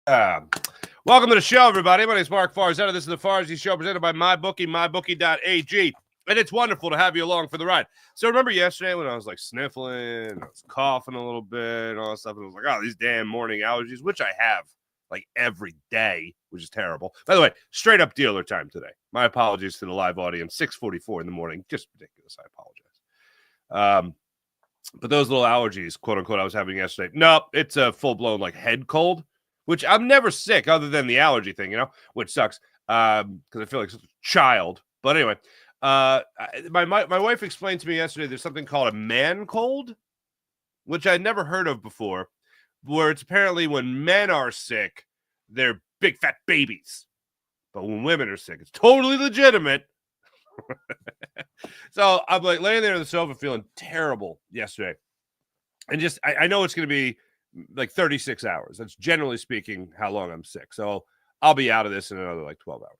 Um, Welcome to the show, everybody. My name is Mark Farzetta. This is the Farzy Show presented by MyBookie, mybookie.ag. And it's wonderful to have you along for the ride. So remember yesterday when I was like sniffling, I was coughing a little bit and all that stuff, and I was like, oh, these damn morning allergies, which I have like every day, which is terrible. By the way, straight up dealer time today. My apologies to the live audience, 6:44 in the morning. Just ridiculous. I apologize. But those little allergies, quote unquote, I was having yesterday, no, it's a full-blown like head cold, which I'm never sick other than the allergy thing, which sucks because I feel like such a child. But anyway, my wife explained to me yesterday there's something called a man cold, which I'd never heard of before, where it's apparently when men are sick, they're big fat babies. But when women are sick, it's totally legitimate. So I'm like laying there on the sofa feeling terrible yesterday. And just, I know it's going to be like 36 hours. That's generally speaking how long I'm sick. So I'll be out of this in another like 12 hours.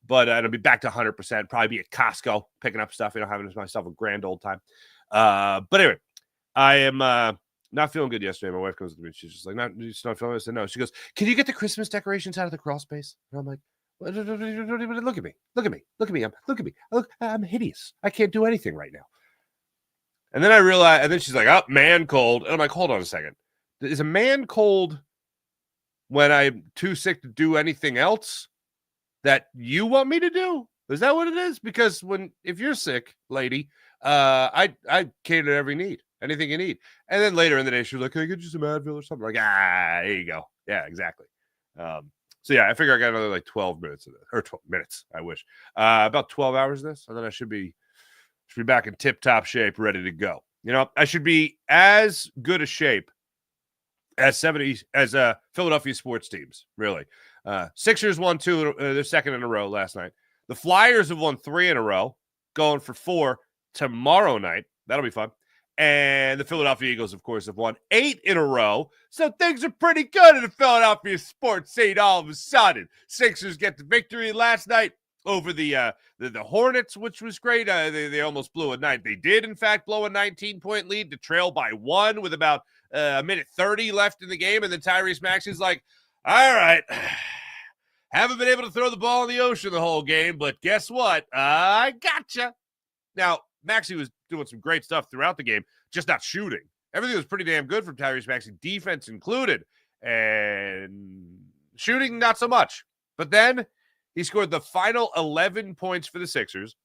But it'll be back to 100%. Probably be at Costco picking up stuff, having myself a grand old time. But anyway, I am not feeling good yesterday. My wife comes to me. She's just like, you're not feeling good? I said, no. She goes, can you get the Christmas decorations out of the crawl space? And I'm like, look at me. I'm hideous. I can't do anything right now. And then I realized, and then she's like, oh, man cold. And I'm like, hold on a second. Is a man cold when I'm too sick to do anything else that you want me to do? Is that what it is? Because if you're sick, lady, I cater to every need, anything you need. And then later in the day, she was like, can I get you some Advil or something? Like, there you go. Yeah, exactly. So yeah, I figure I got another like 12 minutes of this, or 12 minutes, I wish. About 12 hours of this, and then I should be back in tip-top shape, ready to go. I should be as good a shape as Philadelphia sports teams, really. Sixers won their second in a row last night. The Flyers have won 3 in a row, going for 4 tomorrow night. That'll be fun. And the Philadelphia Eagles, of course, have won 8 in a row. So things are pretty good in the Philadelphia sports scene all of a sudden. Sixers get the victory last night over the Hornets, which was great. They almost blew a night. They did, in fact, blow a 19-point lead to trail by 1 with about a minute 30 left in the game. And then Tyrese Maxey's like, all right, haven't been able to throw the ball in the ocean the whole game, but guess what? I gotcha. Now, Maxey was doing some great stuff throughout the game, just not shooting. Everything was pretty damn good from Tyrese Maxey, defense included, and shooting not so much. But then he scored the final 11 points for the Sixers.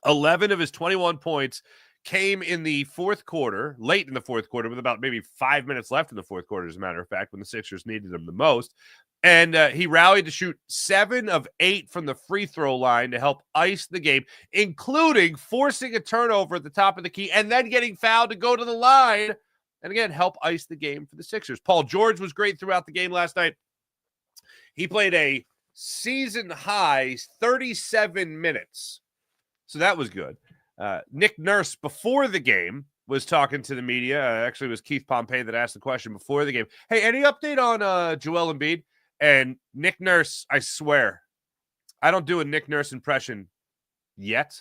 11 of his 21 points came in the fourth quarter, late in the fourth quarter, with about maybe 5 minutes left in the fourth quarter, as a matter of fact, when the Sixers needed him the most. And he rallied to shoot 7 of 8 from the free throw line to help ice the game, including forcing a turnover at the top of the key and then getting fouled to go to the line. And again, help ice the game for the Sixers. Paul George was great throughout the game last night. He played a season-high 37 minutes. So that was good. Nick Nurse, before the game, was talking to the media. Actually, it was Keith Pompey that asked the question before the game. Hey, any update on Joel Embiid? And Nick Nurse, I swear, I don't do a Nick Nurse impression yet,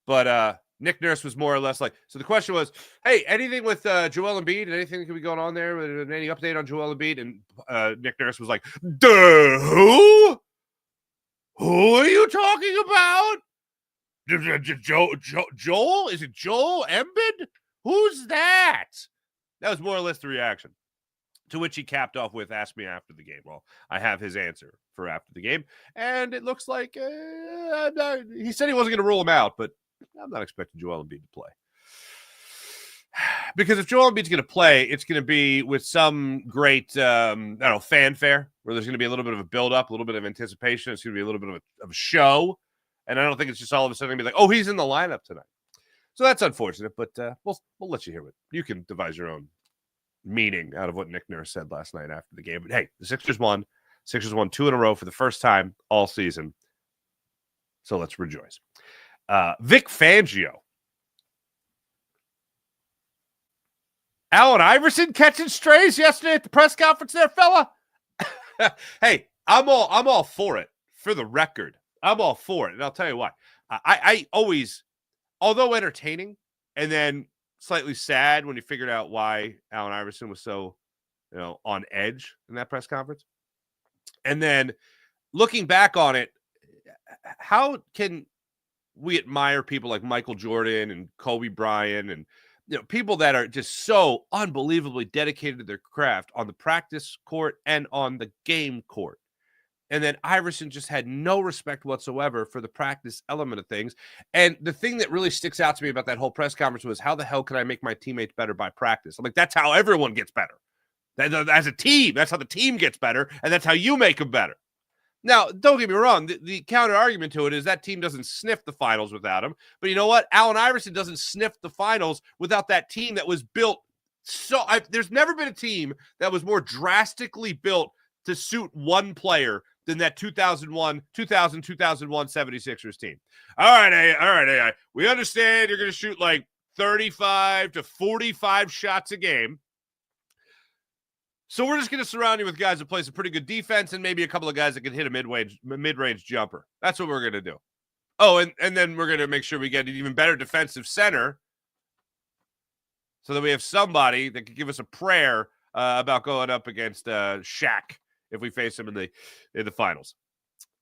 but Nick Nurse was more or less like, so the question was, hey, anything with Joel Embiid? Anything that could be going on there? Any update on Joel Embiid? And Nick Nurse was like, who? Who are you talking about? Joel? Is it Joel Embiid? Who's that? That was more or less the reaction. To which he capped off with, ask me after the game. Well, I have his answer for after the game. And it looks like he said he wasn't going to rule him out, but I'm not expecting Joel Embiid to play. Because if Joel Embiid's going to play, it's going to be with some great, fanfare, where there's going to be a little bit of a build-up, a little bit of anticipation. It's going to be a little bit of a show. And I don't think it's just all of a sudden going to be like, oh, he's in the lineup tonight. So that's unfortunate, but we'll let you hear it. You can devise your own meaning out of what Nick Nurse said last night after the game. But hey, the Sixers won. Sixers won 2 in a row for the first time all season. So let's rejoice. Vic Fangio. Allen Iverson catching strays yesterday at the press conference there, fella. Hey, I'm all for it. For the record, I'm all for it. And I'll tell you why. I always, although entertaining, and then slightly sad when you figured out why Allen Iverson was so, on edge in that press conference. And then looking back on it, how can we admire people like Michael Jordan and Kobe Bryant and people that are just so unbelievably dedicated to their craft on the practice court and on the game court? And then Iverson just had no respect whatsoever for the practice element of things. And the thing that really sticks out to me about that whole press conference was, how the hell can I make my teammates better by practice? I'm like, that's how everyone gets better. As a team, that's how the team gets better, and that's how you make them better. Now, don't get me wrong. The counter argument to it is that team doesn't sniff the finals without him. But you know what? Allen Iverson doesn't sniff the finals without that team that was built. There's never been a team that was more drastically built to suit one player than that 2001 76ers team. All right, AI. We understand you're going to shoot like 35 to 45 shots a game. So we're just going to surround you with guys that play some pretty good defense and maybe a couple of guys that can hit a mid-range jumper. That's what we're going to do. Oh, and then we're going to make sure we get an even better defensive center so that we have somebody that can give us a prayer about going up against Shaq if we face him in the finals.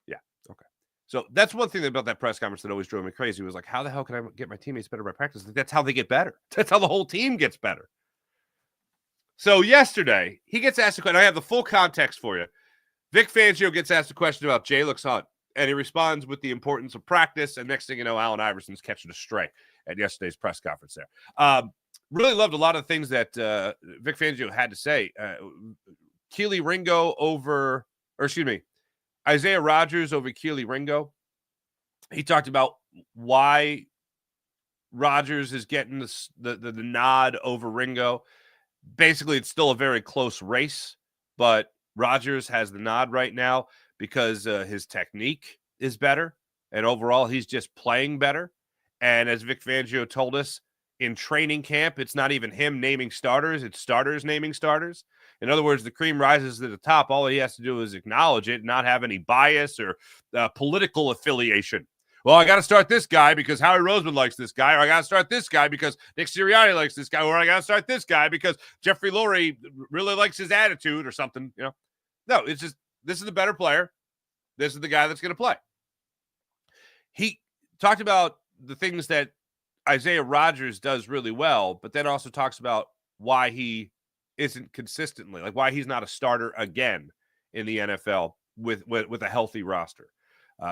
Yeah, okay. So that's one thing about that press conference that always drove me crazy, was like, how the hell can I get my teammates better by practice? Like, that's how they get better. That's how the whole team gets better. So yesterday, he gets asked a question. I have the full context for you. Vic Fangio gets asked a question about Jalix Hunt, and he responds with the importance of practice, and next thing you know, Allen Iverson's catching a stray at yesterday's press conference there. Really loved a lot of the things that Vic Fangio had to say. Isaiah Rodgers over Keely Ringo. He talked about why Rodgers is getting the nod over Ringo. Basically, it's still a very close race, but Rodgers has the nod right now because his technique is better, and overall, he's just playing better. And as Vic Fangio told us, in training camp, it's not even him naming starters, it's starters naming starters. In other words, the cream rises to the top. All he has to do is acknowledge it, not have any bias or political affiliation. Well, I got to start this guy because Howie Roseman likes this guy, or I got to start this guy because Nick Sirianni likes this guy, or I got to start this guy because Jeffrey Lurie really likes his attitude or something. No, it's just, this is the better player. This is the guy that's going to play. He talked about the things that Isaiah Rodgers does really well, but then also talks about why he isn't consistently, like why he's not a starter again in the NFL with a healthy roster.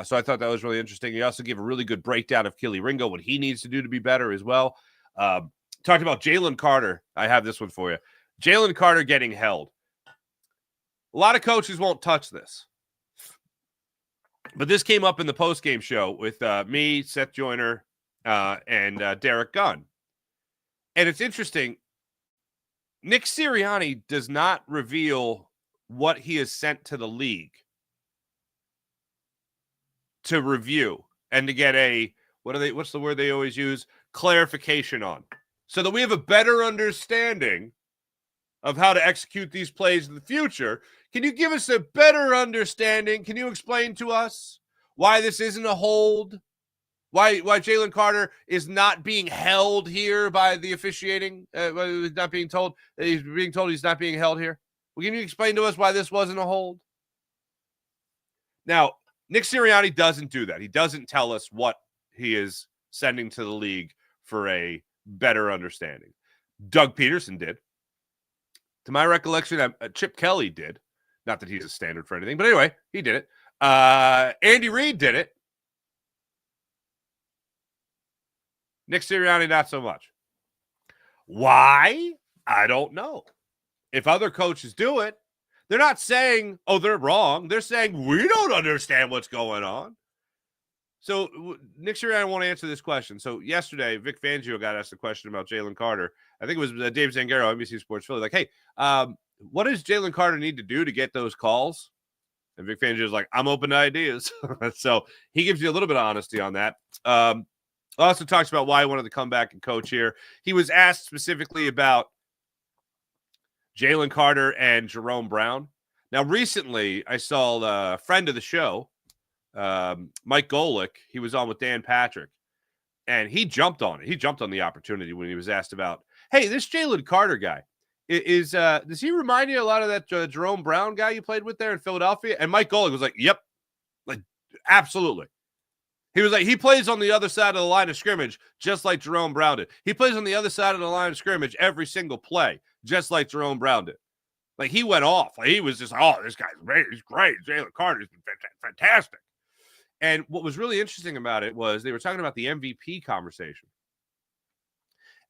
So I thought that was really interesting. He also gave a really good breakdown of Keely Ringo, what he needs to do to be better as well. Talked about Jalen Carter. I have this one for you. Jalen Carter getting held. A lot of coaches won't touch this. But this came up in the postgame show with me, Seth Joyner, and Derek Gunn. And it's interesting. Nick Sirianni does not reveal what he has sent to the league to review and to get what's the word they always use? Clarification on. So that we have a better understanding of how to execute these plays in the future. Can you give us a better understanding? Can you explain to us why this isn't a hold? Why Jalen Carter is not being held here by the officiating? He's not being told. He's being told he's not being held here. Well, can you explain to us why this wasn't a hold? Now, Nick Sirianni doesn't do that. He doesn't tell us what he is sending to the league for a better understanding. Doug Peterson did. To my recollection, Chip Kelly did. Not that he's a standard for anything, but anyway, he did it. Andy Reid did it. Nick Sirianni, not so much. Why? I don't know. If other coaches do it, they're not saying, oh, they're wrong. They're saying, we don't understand what's going on. So Nick Sirianni won't answer this question. So yesterday, Vic Fangio got asked a question about Jalen Carter. I think it was Dave Zangaro, NBC Sports Philly, like, hey, what does Jalen Carter need to do to get those calls? And Vic Fangio is like, I'm open to ideas. So he gives you a little bit of honesty on that. Also talks about why he wanted to come back and coach here. He was asked specifically about Jalen Carter and Jerome Brown. Now, recently, I saw a friend of the show, Mike Golick. He was on with Dan Patrick, and he jumped on it. He jumped on the opportunity when he was asked about, hey, this Jalen Carter guy, does he remind you a lot of that Jerome Brown guy you played with there in Philadelphia? And Mike Golick was like, yep, like absolutely. He was like, he plays on the other side of the line of scrimmage, just like Jerome Brown did. He plays on the other side of the line of scrimmage every single play, just like Jerome Brown did. Like, he went off. Like, he was just, oh, this guy's great. He's great. Jalen Carter's been fantastic. And what was really interesting about it was they were talking about the MVP conversation.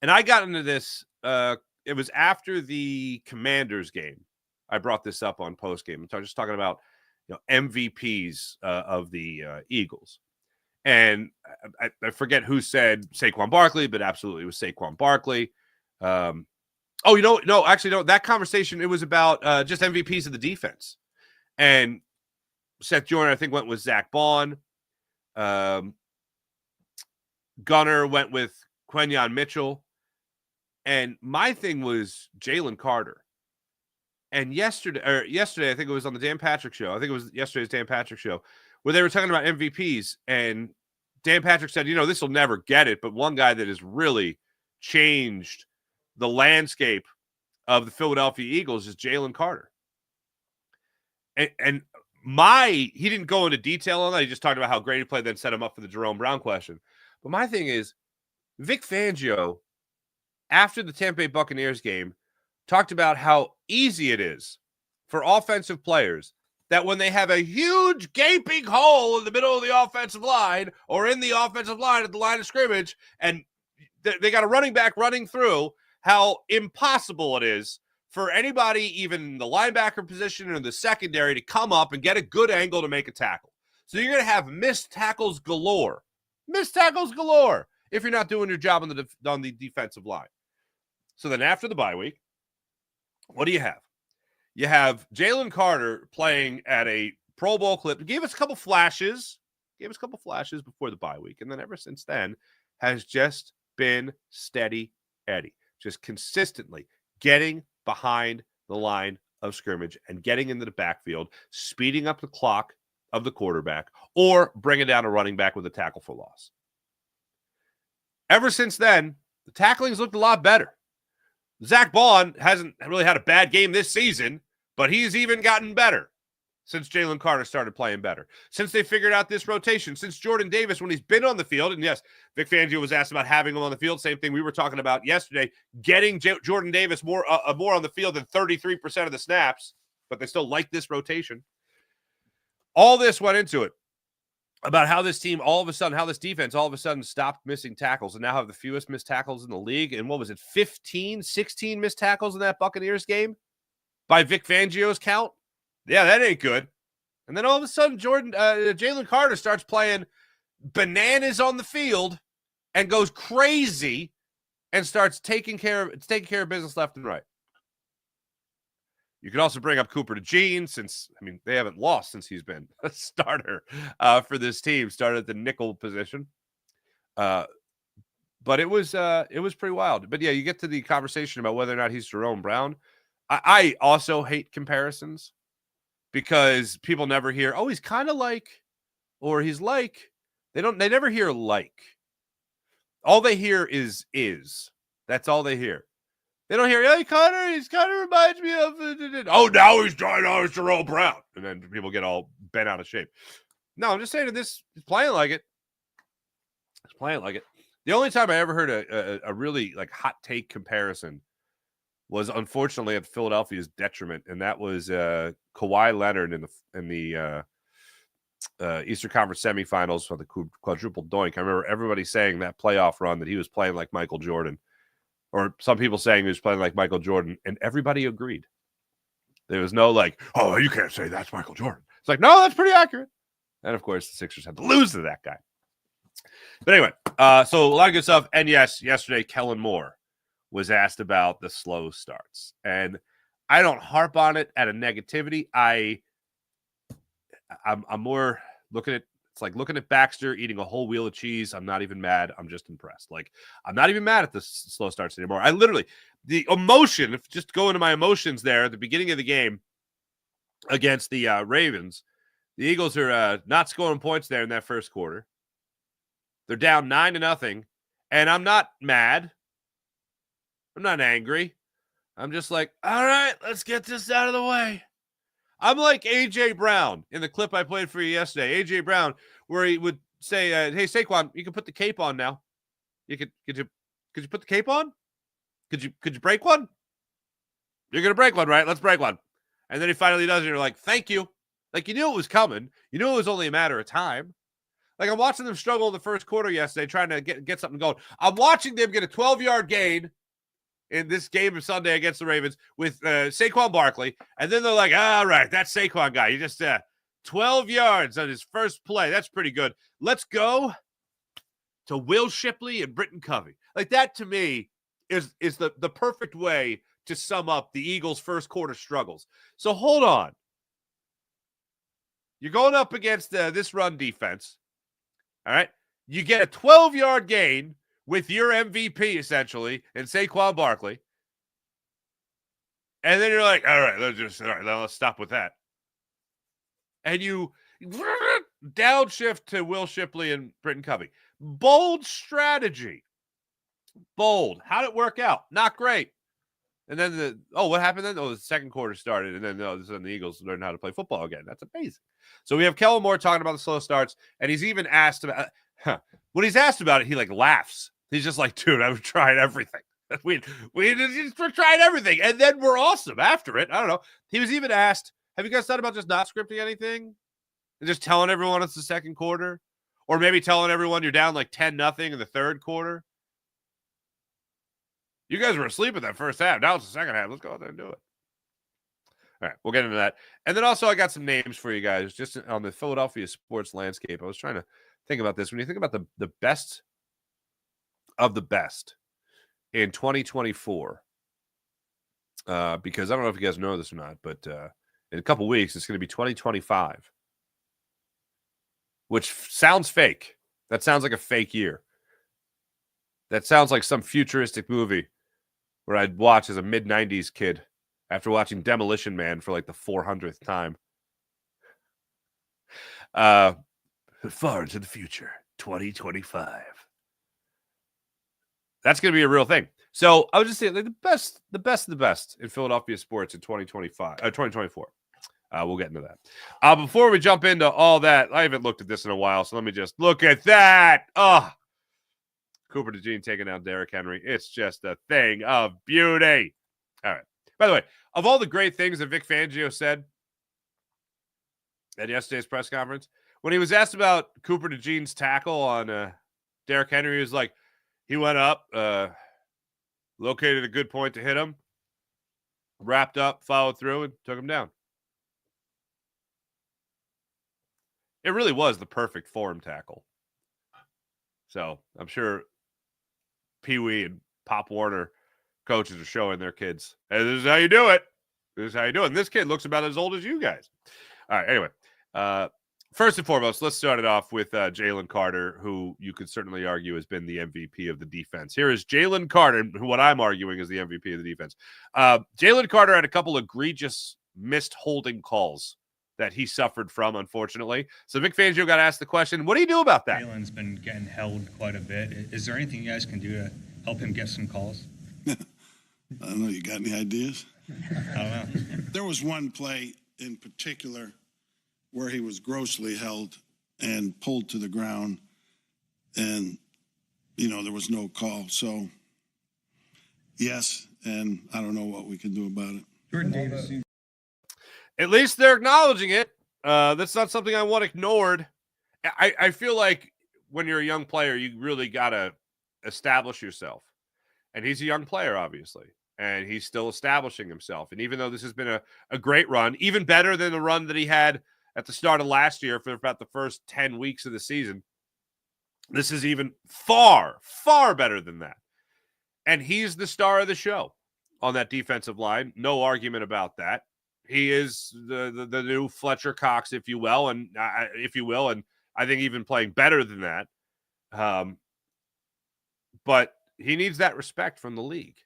And I got into this. It was after the Commanders game. I brought this up on postgame. I'm just talking about MVPs of the Eagles. And I forget who said Saquon Barkley, but absolutely it was Saquon Barkley. That conversation, it was about just MVPs of the defense. And Seth Jordan, I think, went with Zach Bond. Gunner went with Quenyon Mitchell. And my thing was Jalen Carter. And yesterday, I think it was on the Dan Patrick show. I think it was yesterday's Dan Patrick show, where they were talking about MVPs. And Dan Patrick said, this will never get it. But one guy that has really changed the landscape of the Philadelphia Eagles is Jalen Carter. And he didn't go into detail on that. He just talked about how great he played, then set him up for the Jerome Brown question. But my thing is, Vic Fangio, after the Tampa Bay Buccaneers game, talked about how easy it is for offensive players that when they have a huge gaping hole in the middle of the offensive line or in the offensive line at the line of scrimmage, and they got a running back running through, how impossible it is for anybody, even the linebacker position or the secondary, to come up and get a good angle to make a tackle. So you're going to have missed tackles galore. Missed tackles galore if you're not doing your job on the defensive line. So then after the bye week, what do you have? You have Jalen Carter playing at a Pro Bowl clip. Gave us a couple flashes. Before the bye week. And then ever since then has just been steady Eddie. Just consistently getting behind the line of scrimmage and getting into the backfield, speeding up the clock of the quarterback, or bringing down a running back with a tackle for loss. Ever since then, the tackling's looked a lot better. Zach Bond hasn't really had a bad game this season, but he's even gotten better since Jalen Carter started playing better. Since they figured out this rotation, since Jordan Davis, when he's been on the field, and yes, Vic Fangio was asked about having him on the field, same thing we were talking about yesterday, getting Jordan Davis more on the field than 33% of the snaps, but they still like this rotation. All this went into it about how this team how this defense all of a sudden stopped missing tackles and now have the fewest missed tackles in the league. And what was it, 16 missed tackles in that Buccaneers game by Vic Fangio's count? Yeah, that ain't good. And then all of a sudden, Jalen Carter starts playing bananas on the field and goes crazy and starts taking care of business left and right. You can also bring up Cooper DeJean, since, they haven't lost since he's been a starter for this team, started at the nickel position. But it was pretty wild. But yeah, you get to the conversation about whether or not he's Jerome Brown. I also hate comparisons because people never hear, oh, he's kind of like, or he's like. They never hear like. All they hear is. That's all they hear. They don't hear, hey, Connor, he's kind of reminds me of, now he's Jerome Brown. And then people get all bent out of shape. No, I'm just saying he's playing like it. He's playing like it. The only time I ever heard a really hot take comparison was unfortunately at Philadelphia's detriment, and that was Kawhi Leonard in the Eastern Conference semifinals for the quadruple doink. I remember everybody saying that playoff run that he was playing like Michael Jordan. Or some people saying he was playing like Michael Jordan, and everybody agreed. There was no oh, you can't say that's Michael Jordan. It's like, no, that's pretty accurate. And, of course, the Sixers had to lose to that guy. But anyway, so a lot of good stuff. And, yes, yesterday, Kellen Moore was asked about the slow starts. And I don't harp on it at a negativity. I'm more looking at, it's like looking at Baxter eating a whole wheel of cheese. I'm not even mad. I'm just impressed. I'm not even mad at the slow starts anymore. I literally, the emotion, if just go into my emotions there at the beginning of the game against the Ravens, the Eagles are not scoring points there in that first quarter. They're down 9-0, and I'm not mad. I'm not angry. I'm just like, all right, let's get this out of the way. I'm like A.J. Brown in the clip I played for you yesterday. A.J. Brown, where he would say, hey, Saquon, you can put the cape on now. Could you put the cape on? Could you break one? You're going to break one, right? Let's break one. And then he finally does it. And you're like, thank you. Like, you knew it was coming. You knew it was only a matter of time. Like, I'm watching them struggle in the first quarter yesterday, trying to get something going. I'm watching them get a 12-yard gain in this game of Sunday against the Ravens with Saquon Barkley. And then they're like, all right, that's Saquon guy. He just 12 yards on his first play. That's pretty good. Let's go to Will Shipley and Britton Covey. Like, that to me is the perfect way to sum up the Eagles' first quarter struggles. So hold on. You're going up against this run defense. All right. You get a 12-yard gain with your MVP, essentially, and Saquon Barkley. And then you're like, all right, let's stop with that. And you downshift to Will Shipley and Britton Covey. Bold strategy. Bold. How'd it work out? Not great. And then what happened then? The second quarter started, and then the Eagles learned how to play football again. That's amazing. So we have Kellen Moore talking about the slow starts, and he's even asked about when he's asked about it, he like laughs. He's just like, dude, I've tried everything. we tried everything, and then we're awesome after it. I don't know. He was even asked, have you guys thought about just not scripting anything and just telling everyone it's the second quarter, or maybe telling everyone you're down like 10-0 in the third quarter? You guys were asleep in that first half. Now it's the second half. Let's go out there and do it. All right, we'll get into that. And then also I got some names for you guys just on the Philadelphia sports landscape. I was trying to think about this. When you think about the best of the best in 2024, because I don't know if you guys know this or not, but in a couple weeks, it's going to be 2025, which sounds fake. That sounds like a fake year. That sounds like some futuristic movie where I'd watch as a mid-90s kid after watching Demolition Man for like the 400th time. Far into the future, 2025. That's going to be a real thing. So I was just saying, like, the best of the best in Philadelphia sports in 2024. We'll get into that. Before we jump into all that, I haven't looked at this in a while, so let me just look at that. Oh, Cooper DeJean taking down Derrick Henry. It's just a thing of beauty. All right. By the way, of all the great things that Vic Fangio said at yesterday's press conference, when he was asked about Cooper DeJean's tackle on Derrick Henry, he was like, he went up, located a good point to hit him, wrapped up, followed through, and took him down. It really was the perfect form tackle. So I'm sure Pee Wee and Pop Warner coaches are showing their kids, hey, this is how you do it. This is how you do it. And this kid looks about as old as you guys. All right. Anyway, first and foremost, let's start it off with Jalen Carter, who you could certainly argue has been the MVP of the defense. Here is Jalen Carter, who what I'm arguing is the MVP of the defense. Jalen Carter had a couple egregious missed holding calls that he suffered from, unfortunately. So Vic Fangio got asked the question, what do you do about that? Jalen's been getting held quite a bit. Is there anything you guys can do to help him get some calls? I don't know. You got any ideas? I don't know. There was one play in particular where he was grossly held and pulled to the ground, and, there was no call. So, yes, and I don't know what we can do about it. Jordan Davis. At least they're acknowledging it. That's not something I want ignored. I feel like when you're a young player, you really got to establish yourself. And he's a young player, obviously. And he's still establishing himself. And even though this has been a great run, even better than the run that he had at the start of last year for about the first 10 weeks of the season, this is even far, far better than that. And he's the star of the show on that defensive line. No argument about that. He is the new Fletcher Cox, if you will, and I think even playing better than that. But he needs that respect from the league.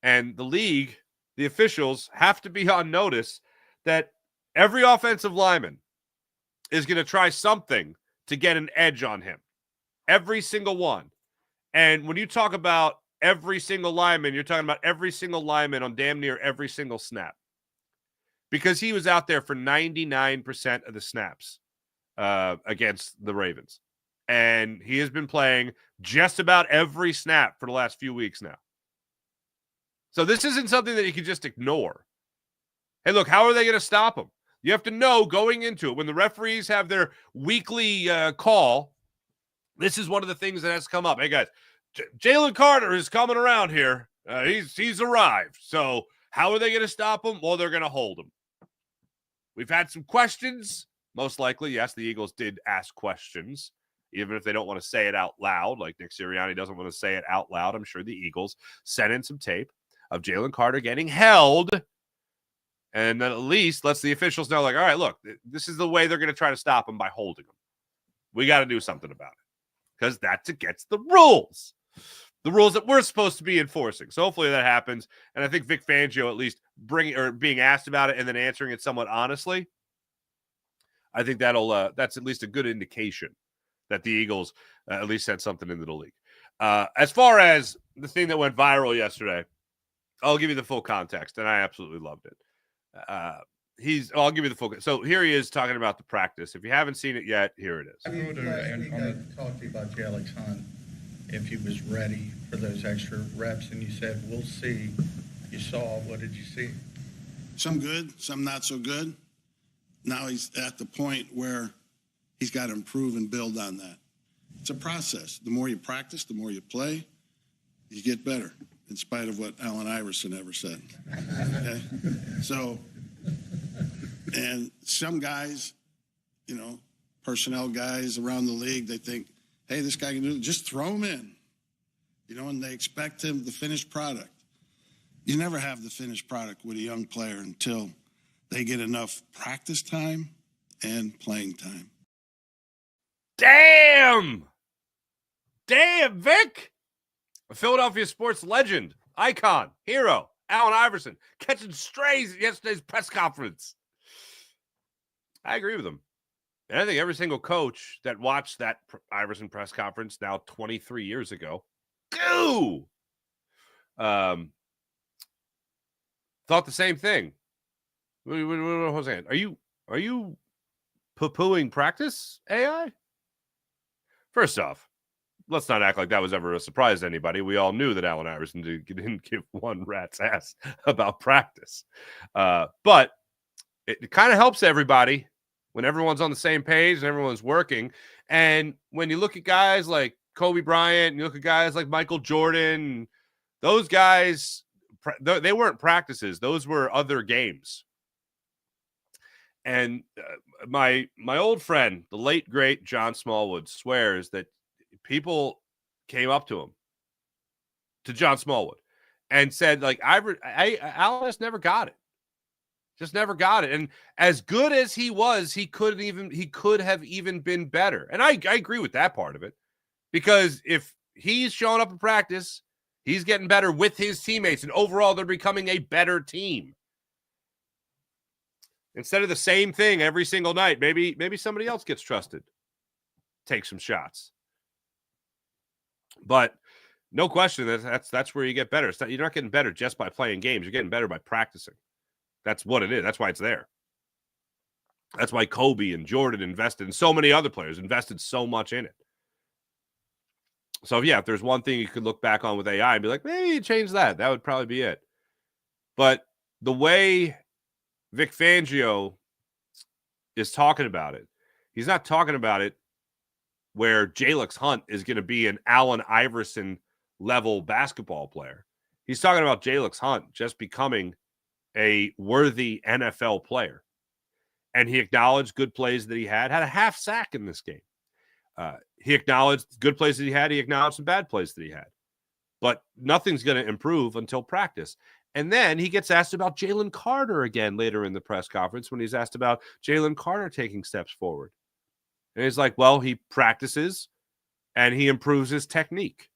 And the league, the officials, have to be on notice that every offensive lineman is going to try something to get an edge on him. Every single one. And when you talk about every single lineman. You're talking about every single lineman on damn near every single snap. Because he was out there for 99% of the snaps against the Ravens. And he has been playing just about every snap for the last few weeks now. So this isn't something that you can just ignore. Hey, look, how are they going to stop him? You have to know going into it, when the referees have their weekly call, this is one of the things that has come up. Hey, guys, Jalen Carter is coming around here. He's arrived. So how are they going to stop him? Well, they're going to hold him. We've had some questions. Most likely, yes, the Eagles did ask questions, even if they don't want to say it out loud, like Nick Sirianni doesn't want to say it out loud. I'm sure the Eagles sent in some tape of Jalen Carter getting held, and that at least lets the officials know, like, all right, look, this is the way they're going to try to stop him, by holding him. We got to do something about it because that's against the rules that we're supposed to be enforcing. So hopefully that happens, and I think Vic Fangio at least being asked about it and then answering it somewhat honestly, I think that's at least a good indication that the Eagles at least sent something into the league. As far as the thing that went viral yesterday, I'll give you the full context, and I absolutely loved it. I'll give you the full. So here he is talking about the practice. If you haven't seen it yet, here it is. I talked to you about Alex Hunt, if he was ready for those extra reps, and you said, we'll see. You saw, what did you see? Some good, some not so good. Now he's at the point where he's got to improve and build on that. It's a process. The more you practice, the more you play, you get better, in spite of what Allen Iverson ever said. Okay? So, and some guys, personnel guys around the league, they think, hey, this guy can do it. Just throw him in, and they expect him the finished product. You never have the finished product with a young player until they get enough practice time and playing time. Damn, Vic. A Philadelphia sports legend, icon, hero, Allen Iverson, catching strays at yesterday's press conference. I agree with him. And I think every single coach that watched that Iverson press conference now 23 years ago, thought the same thing. What was I saying? Are you poo-pooing practice, AI? First off, let's not act like that was ever a surprise to anybody. We all knew that Allen Iverson didn't give one rat's ass about practice. But it kind of helps everybody when everyone's on the same page and everyone's working. And when you look at guys like Kobe Bryant and you look at guys like Michael Jordan, those guys, they weren't practices. Those were other games. And my old friend, the late, great John Smallwood, swears that people came up to him, to John Smallwood, and said, like, Allen just never got it. Just never got it. And as good as he was, he could have even been better. And I agree with that part of it, because if he's showing up in practice, he's getting better with his teammates, and overall they're becoming a better team. Instead of the same thing every single night, maybe somebody else gets trusted. Take some shots. But no question, that's where you get better. You're not getting better just by playing games. You're getting better by practicing. That's what it is. That's why it's there. That's why Kobe and Jordan invested, and so many other players invested so much in it. So, yeah, if there's one thing you could look back on with AI and be like, maybe you change that. That would probably be it. But the way Vic Fangio is talking about it, he's not talking about it where Jalen Hunt is going to be an Allen Iverson level basketball player. He's talking about Jalen Hunt just becoming a worthy NFL player. And he acknowledged good plays that he had a half sack in this game. He acknowledged good plays that he had. He acknowledged some bad plays that he had. But nothing's going to improve until practice. And then he gets asked about Jalen Carter again later in the press conference, when he's asked about Jalen Carter taking steps forward. And he's like, well, he practices and he improves his technique.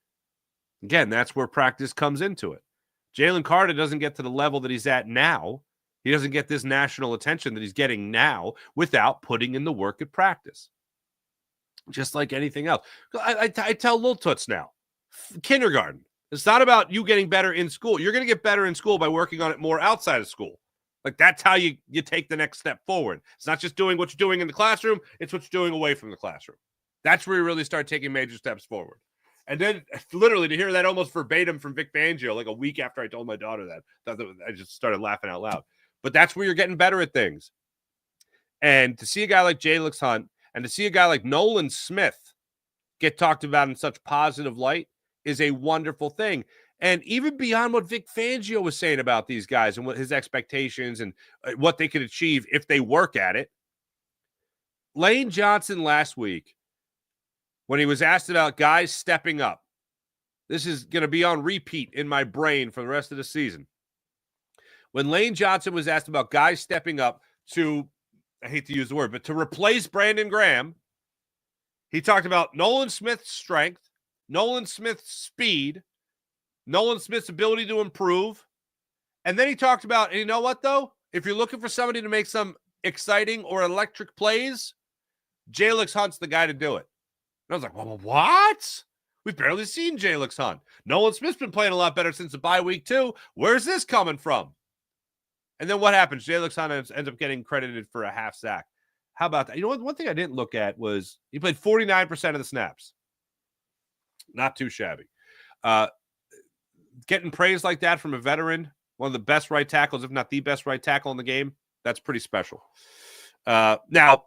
Again, that's where practice comes into it. Jalen Carter doesn't get to the level that he's at now. He doesn't get this national attention that he's getting now without putting in the work at practice. Just like anything else. I tell little toots now, kindergarten, It's not about you getting better in school. You're going to get better in school by working on it more outside of school. Like, that's how you take the next step forward. It's not just doing what you're doing in the classroom. It's what you're doing away from the classroom. That's where you really start taking major steps forward. And then literally to hear that almost verbatim from Vic Fangio, like a week after I told my daughter that, I just started laughing out loud. But that's where you're getting better at things. And to see a guy like Jalix Hunt and to see a guy like Nolan Smith get talked about in such positive light is a wonderful thing. And even beyond what Vic Fangio was saying about these guys and what his expectations and what they could achieve if they work at it, Lane Johnson last week, when he was asked about guys stepping up, this is going to be on repeat in my brain for the rest of the season. When Lane Johnson was asked about guys stepping up to, I hate to use the word, but to replace Brandon Graham, he talked about Nolan Smith's strength, Nolan Smith's speed, Nolan Smith's ability to improve. And then he talked about, and you know what, though? If you're looking for somebody to make some exciting or electric plays, Jalix Hunt's the guy to do it. And I was like, well, what? We've barely seen Jalix Hunt. Nolan Smith's been playing a lot better since the bye week, too. Where's this coming from? And then what happens? Jalix Hunt ends up getting credited for a half sack. How about that? You know what? One thing I didn't look at was he played 49% of the snaps. Not too shabby. Getting praise like that from a veteran, one of the best right tackles, if not the best right tackle in the game, that's pretty special. Now, a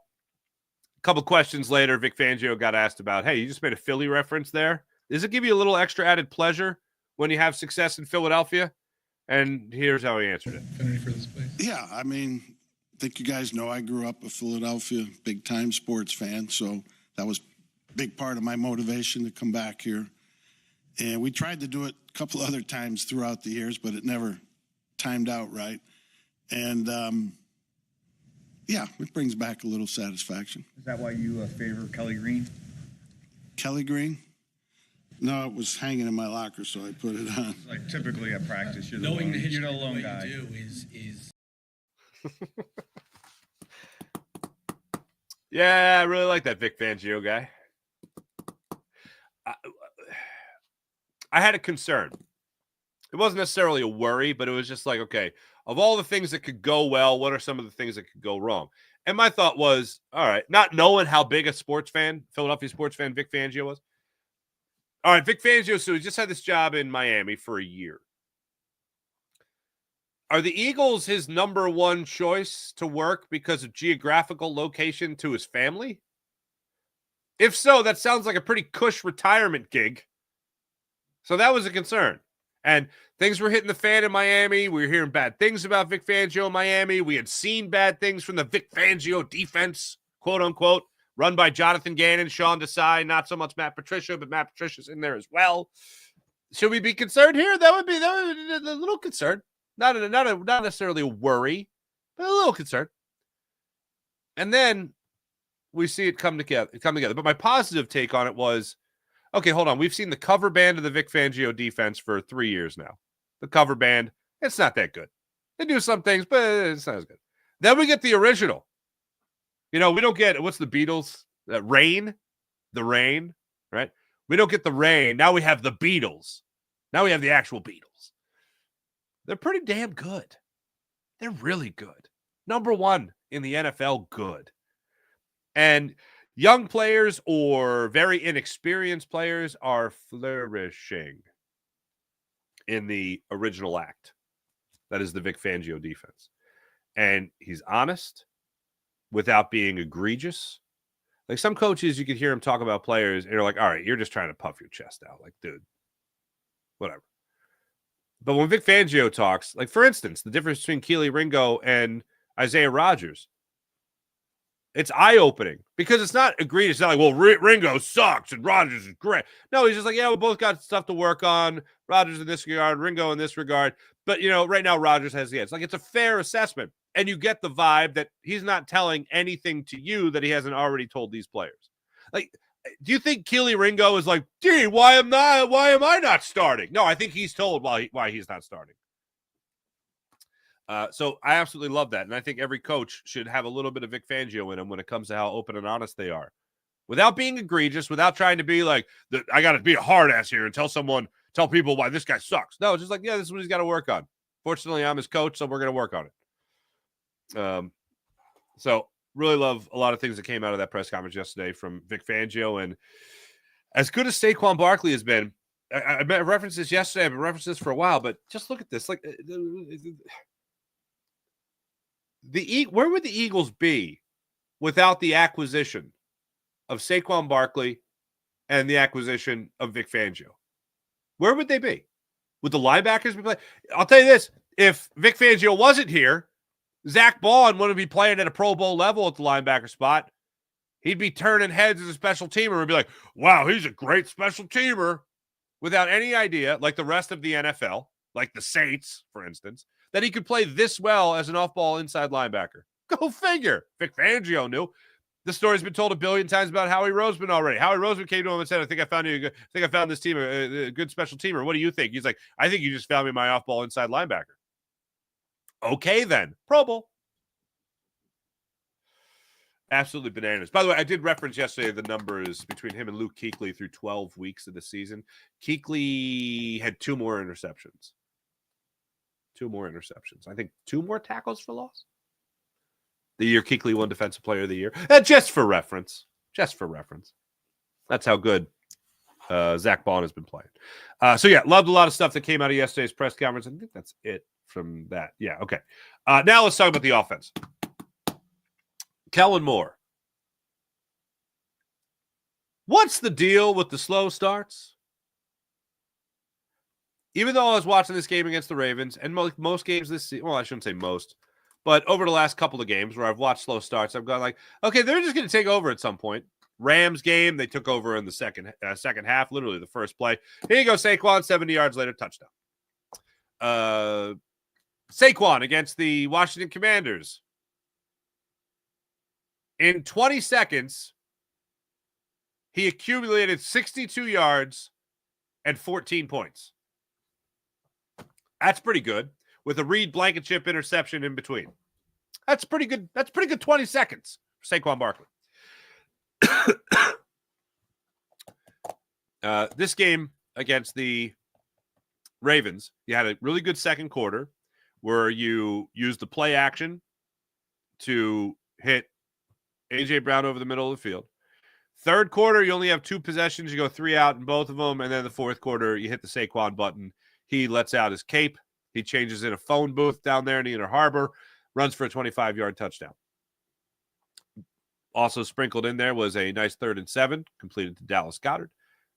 couple questions later, Vic Fangio got asked about, hey, you just made a Philly reference there. Does it give you a little extra added pleasure when you have success in Philadelphia? And here's how he answered it. Affinity for this place? Yeah, I mean, I think you guys know I grew up a Philadelphia big-time sports fan, so that was a big part of my motivation to come back here. And we tried to do it a couple other times throughout the years, but it never timed out right. And, yeah, it brings back a little satisfaction. Is that why you favor Kelly Green? Kelly Green? No, it was hanging in my locker, so I put it on. Like typically at practice, you're the Knowing lone, the history you're the of lone what guy. you do is Yeah, I really like that Vic Fangio guy. I had a concern. It wasn't necessarily a worry, but it was just like, okay, of all the things that could go well, what are some of the things that could go wrong? And my thought was, all right, not knowing how big a sports fan, Philadelphia sports fan Vic Fangio was. All right, Vic Fangio, so he just had this job in Miami for a year. Are the Eagles his number one choice to work because of geographical location to his family? If so, that sounds like a pretty cush retirement gig. So that was a concern. And things were hitting the fan in Miami. We were hearing bad things about Vic Fangio in Miami. We had seen bad things from the Vic Fangio defense, quote unquote, run by Jonathan Gannon, Sean Desai, not so much Matt Patricia, but Matt Patricia's in there as well. Should we be concerned here? That would be a little concern. Not necessarily a worry, but a little concern. And then we see it come together. But my positive take on it was, okay, hold on. We've seen the cover band of the Vic Fangio defense for 3 years now. The cover band, it's not that good. They do some things, but it's not as good. Then we get the original. You know, we don't get, what's the Beatles? Rain? The Rain, right? We don't get the Rain. Now we have the Beatles. Now we have the actual Beatles. They're pretty damn good. They're really good. Number one in the NFL, good. And young players or very inexperienced players are flourishing in the original act. That is the Vic Fangio defense. And he's honest without being egregious. Like some coaches, you could hear him talk about players and you're like, all right, you're just trying to puff your chest out. Like, dude, whatever. But when Vic Fangio talks, like for instance, the difference between Keely Ringo and Isaiah Rodgers, it's eye-opening because it's not egregious. It's not like, well, Ringo sucks and Rodgers is great. No, he's just like, yeah, we both got stuff to work on. Rodgers in this regard, Ringo in this regard. But, you know, right now Rodgers has the edge. Like, it's a fair assessment. And you get the vibe that he's not telling anything to you that he hasn't already told these players. Like, do you think Keely Ringo is like, gee, why am I not starting? No, I think he's told why he's not starting. So I absolutely love that. And I think every coach should have a little bit of Vic Fangio in him when it comes to how open and honest they are. Without being egregious, without trying to be like, I got to be a hard ass here and tell someone tell people why this guy sucks. No, it's just like, yeah, this is what he's got to work on. Fortunately, I'm his coach, so we're going to work on it. So really love a lot of things that came out of that press conference yesterday from Vic Fangio. And as good as Saquon Barkley has been, I referenced this yesterday. I've been referencing this for a while, but just look at this. Like, where would the Eagles be without the acquisition of Saquon Barkley and the acquisition of Vic Fangio? Where would they be? Would the linebackers be playing? I'll tell you this. If Vic Fangio wasn't here, Zach Bond wouldn't be playing at a Pro Bowl level at the linebacker spot. He'd be turning heads as a special teamer and be like, wow, he's a great special teamer, without any idea, like the rest of the NFL, like the Saints, for instance, that he could play this well as an off-ball inside linebacker. Go figure. Vic Fangio knew. The story's been told a billion times about Howie Roseman already. Howie Roseman came to him and said, I think I found this team a good special teamer. What do you think? He's like, I think you just found me my off-ball inside linebacker. Okay, then. Pro Bowl. Absolutely bananas. By the way, I did reference yesterday the numbers between him and Luke Kuechly through 12 weeks of the season. Kuechly had 2 more interceptions. 2 more interceptions. I think 2 more tackles for loss. The year Kuechly won Defensive Player of the Year. Just for reference. Just for reference. That's how good Zach Bond has been playing. So, yeah, loved a lot of stuff that came out of yesterday's press conference. I think that's it from that. Yeah, okay. Now let's talk about the offense. Kellen Moore. What's the deal with the slow starts? Even though I was watching this game against the Ravens, and most games this season, well, I shouldn't say most, but over the last couple of games where I've watched slow starts, I've gone like, okay, they're just going to take over at some point. Rams game, they took over in the second half, literally the first play. Here you go, Saquon, 70 yards later, touchdown. Saquon against the Washington Commanders. In 20 seconds, he accumulated 62 yards and 14 points. That's pretty good, with a Reed Blankenship interception in between. That's pretty good. That's pretty good 20 seconds for Saquon Barkley. This game against the Ravens, you had a really good second quarter where you used the play action to hit A.J. Brown over the middle of the field. Third quarter, you only have 2 possessions. You go 3 out in both of them. And then the fourth quarter, you hit the Saquon button. He lets out his cape. He changes in a phone booth down there in the Inner Harbor, runs for a 25-yard touchdown. Also sprinkled in there was a nice 3rd and 7, completed to Dallas Goedert,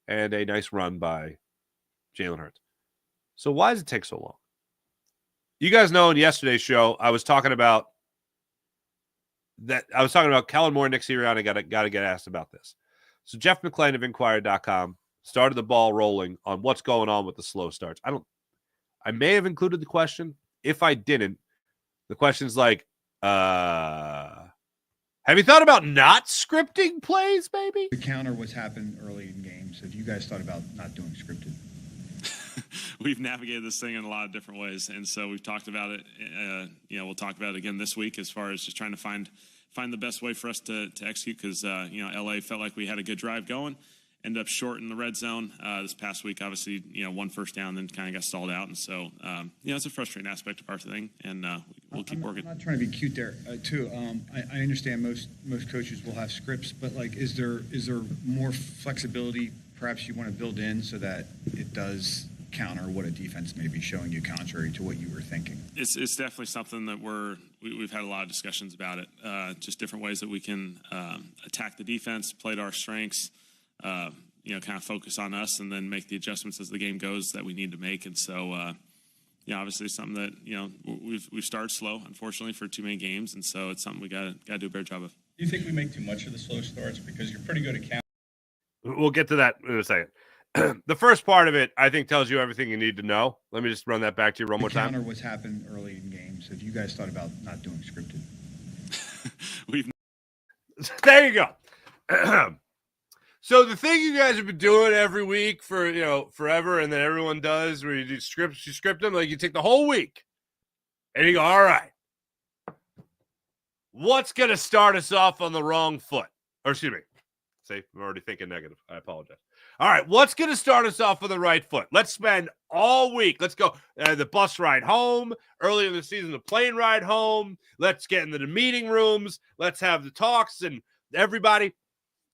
and a nice run by Jalen Hurts. So why does it take so long? You guys know in yesterday's show, I was talking about Kellen Moore, Nick Sirianni. Got to get asked about this. So Jeff McClain of Inquirer.com started the ball rolling on what's going on with the slow starts. I may have included the question. If I didn't, the question's like, have you thought about not scripting plays, maybe? The counter what's happened early in games. Have you guys thought about not doing scripted? We've navigated this thing in a lot of different ways, and so we've talked about it. We'll talk about it again this week as far as just trying to find the best way for us to execute, because LA felt like we had a good drive going, ended up short in the red zone this past week. Obviously, 1 first down, then kind of got stalled out, and so it's a frustrating aspect of our thing, and we'll keep working. I'm not trying to be cute there, too. I understand most coaches will have scripts, but like, is there more flexibility perhaps you want to build in so that it does counter what a defense may be showing you contrary to what you were thinking? It's definitely something that we've had a lot of discussions about it. Just different ways that we can attack the defense, play to our strengths, kind of focus on us, and then make the adjustments as the game goes that we need to make. And so, obviously something that, we've started slow, unfortunately, for too many games. And so it's something we got to do a better job of. Do you think we make too much of the slow starts? Because you're pretty good at counting. We'll get to that in a second. The first part of it, I think, tells you everything you need to know. Let me just run that back to you one more time. Counter what's happened early in games. Have you guys thought about not doing scripted? There you go. So the thing you guys have been doing every week for forever, and then everyone does, where you script them, like you take the whole week, and you go, all right, what's going to start us off on the wrong foot? Or excuse me, See, I'm already thinking negative. I apologize. All right, what's going to start us off with the right foot? Let's spend all week. Let's go the bus ride home, early in the season, the plane ride home. Let's get into the meeting rooms. Let's have the talks and everybody.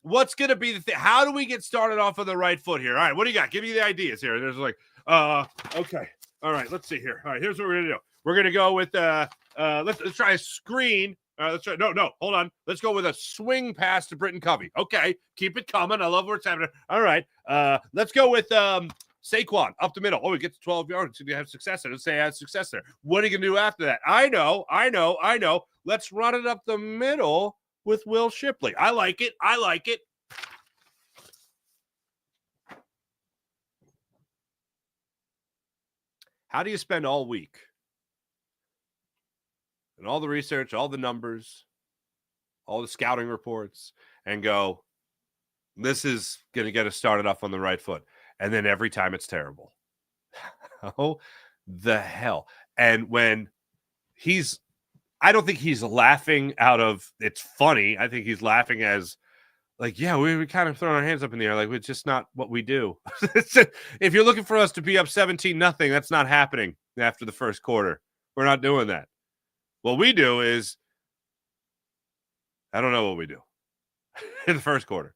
What's going to be the thing? How do we get started off on the right foot here? All right, what do you got? Give me the ideas here. There's like, okay. All right, let's see here. All right, here's what we're going to do. We're going to go with, let's try a screen. Let's try. No, hold on. Let's go with a swing pass to Britton Covey. Okay, keep it coming. I love where it's happening. All right, let's go with Saquon up the middle. Oh, he gets 12 yards. Did you have success there? Let's say I had success there. What are you going to do after that? I know. Let's run it up the middle with Will Shipley. I like it. How do you spend all week and all the research, all the numbers, all the scouting reports, and go, this is going to get us started off on the right foot? And then every time it's terrible. Oh, the hell. And when I don't think he's laughing out of it's funny. I think he's laughing as like, yeah, we kind of throwing our hands up in the air. Like, it's just not what we do. If you're looking for us to be up 17-0, that's not happening after the first quarter. We're not doing that. What we do is, I don't know what we do in the first quarter.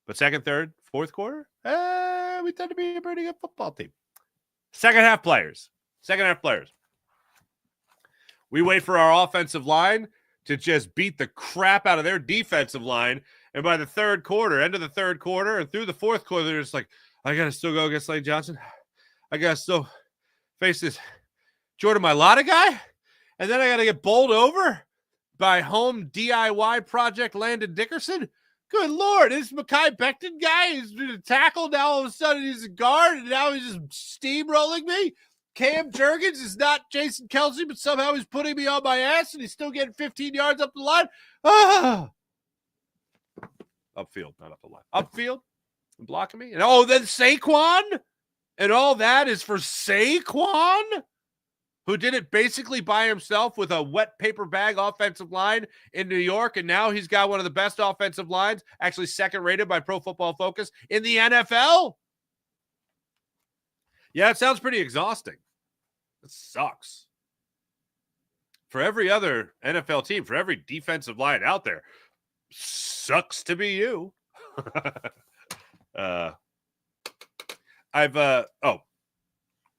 But second, third, fourth quarter, we tend to be a pretty good football team. Second half players. We wait for our offensive line to just beat the crap out of their defensive line. And by the third quarter, end of the third quarter, and through the fourth quarter, they're just like, I got to still go against Lane Johnson. I got to still face this Jordan Mailata guy. And then I got to get bowled over by home DIY project Landon Dickerson. Good Lord, this Mekhi Becton guy is doing a tackle. Now all of a sudden he's a guard, and now he's just steamrolling me. Cam Jurgens is not Jason Kelsey, but somehow he's putting me on my ass, and he's still getting 15 yards up the line. Upfield, not up the line. Upfield, blocking me. And then Saquon, and all that is for Saquon, who did it basically by himself with a wet paper bag offensive line in New York, and now he's got one of the best offensive lines, actually second rated by Pro Football Focus in the NFL. Yeah, it sounds pretty exhausting. It sucks. For every other NFL team, for every defensive line out there, sucks to be you.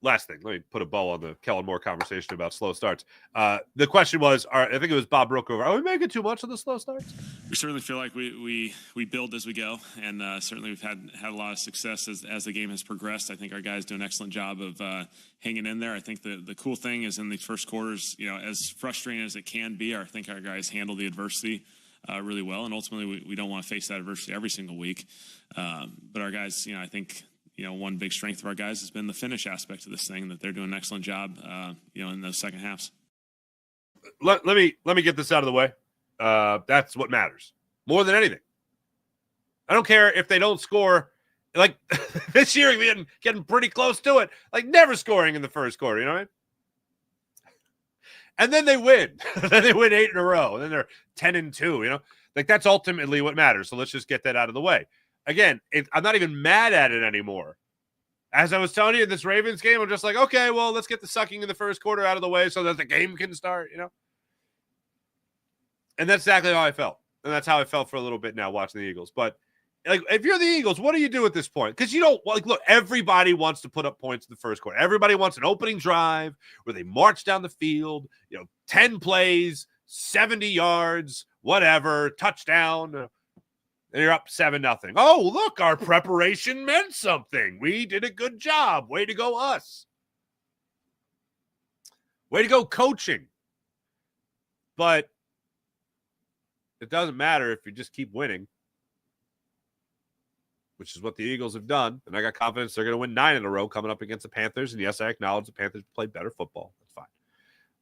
Last thing, let me put a bow on the Kellen Moore conversation about slow starts. The question was, I think it was Bob Brookover, are we making too much of the slow starts? We certainly feel like we build as we go, and certainly we've had a lot of success as the game has progressed. I think our guys do an excellent job of hanging in there. I think the cool thing is in these first quarters, as frustrating as it can be, I think our guys handle the adversity really well, and ultimately we don't want to face that adversity every single week. But our guys, I think, one big strength of our guys has been the finish aspect of this thing, that they're doing an excellent job, in those second halves. Let me get this out of the way. That's what matters more than anything. I don't care if they don't score. Like this year, we're getting pretty close to it. Like never scoring in the first quarter, you know what I mean? And then they win. Then they win 8 in a row. And then they're 10-2, Like that's ultimately what matters. So let's just get that out of the way. Again, I'm not even mad at it anymore. As I was telling you in this Ravens game, I'm just like, okay, well, let's get the sucking in the first quarter out of the way so that the game can start, And that's exactly how I felt. And that's how I felt for a little bit now watching the Eagles. But like, if you're the Eagles, what do you do at this point? Because look, everybody wants to put up points in the first quarter. Everybody wants an opening drive where they march down the field, 10 plays, 70 yards, whatever, touchdown. And you're up 7-0. Oh, look, our preparation meant something. We did a good job. Way to go, us. Way to go, coaching. But it doesn't matter if you just keep winning, which is what the Eagles have done. And I got confidence they're going to win 9 in a row coming up against the Panthers. And yes, I acknowledge the Panthers play better football. That's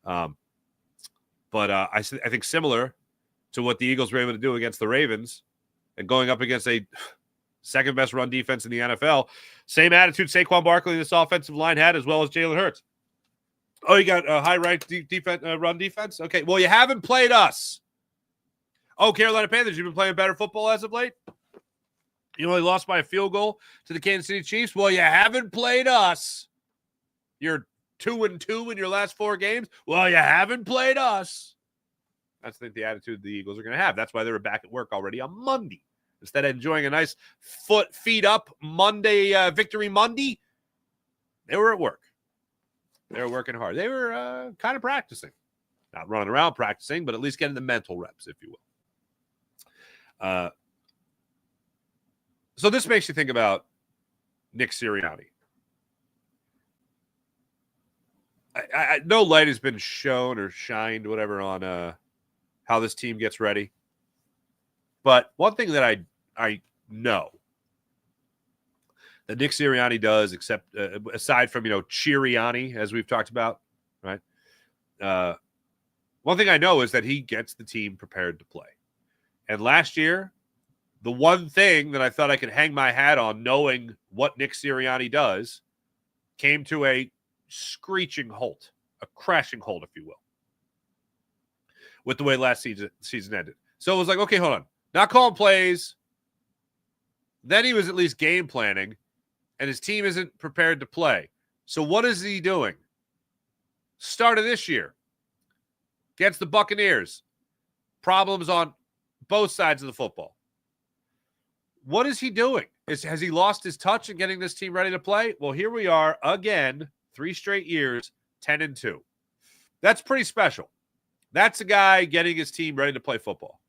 fine. But I think similar to what the Eagles were able to do against the Ravens, and going up against a second-best run defense in the NFL, same attitude Saquon Barkley and this offensive line had, as well as Jalen Hurts. Oh, you got a high-ranked run defense? Okay, well, you haven't played us. Oh, Carolina Panthers, you've been playing better football as of late? You only lost by a field goal to the Kansas City Chiefs. Well, you haven't played us. You're 2-2 in your last 4 games. Well, you haven't played us. That's the attitude the Eagles are going to have. That's why they were back at work already on Monday. Instead of enjoying a nice feet up Monday, Victory Monday, they were at work. They were working hard. They were kind of practicing. Not running around practicing, but at least getting the mental reps, if you will. So this makes you think about Nick Sirianni. No light has been shown or shined, whatever, on how this team gets ready. But one thing that I know that Nick Sirianni does, except aside from Chirianni, as we've talked about, right? One thing I know is that he gets the team prepared to play. And last year, the one thing that I thought I could hang my hat on, knowing what Nick Sirianni does, came to a screeching halt, a crashing halt, if you will, with the way last season ended. So it was like, okay, hold on. Not calling plays. Then he was at least game planning, and his team isn't prepared to play. So what is he doing? Start of this year, against the Buccaneers, problems on both sides of the football. What is he doing? Has he lost his touch in getting this team ready to play? Well, here we are again, 3 straight years, 10-2. That's pretty special. That's a guy getting his team ready to play football.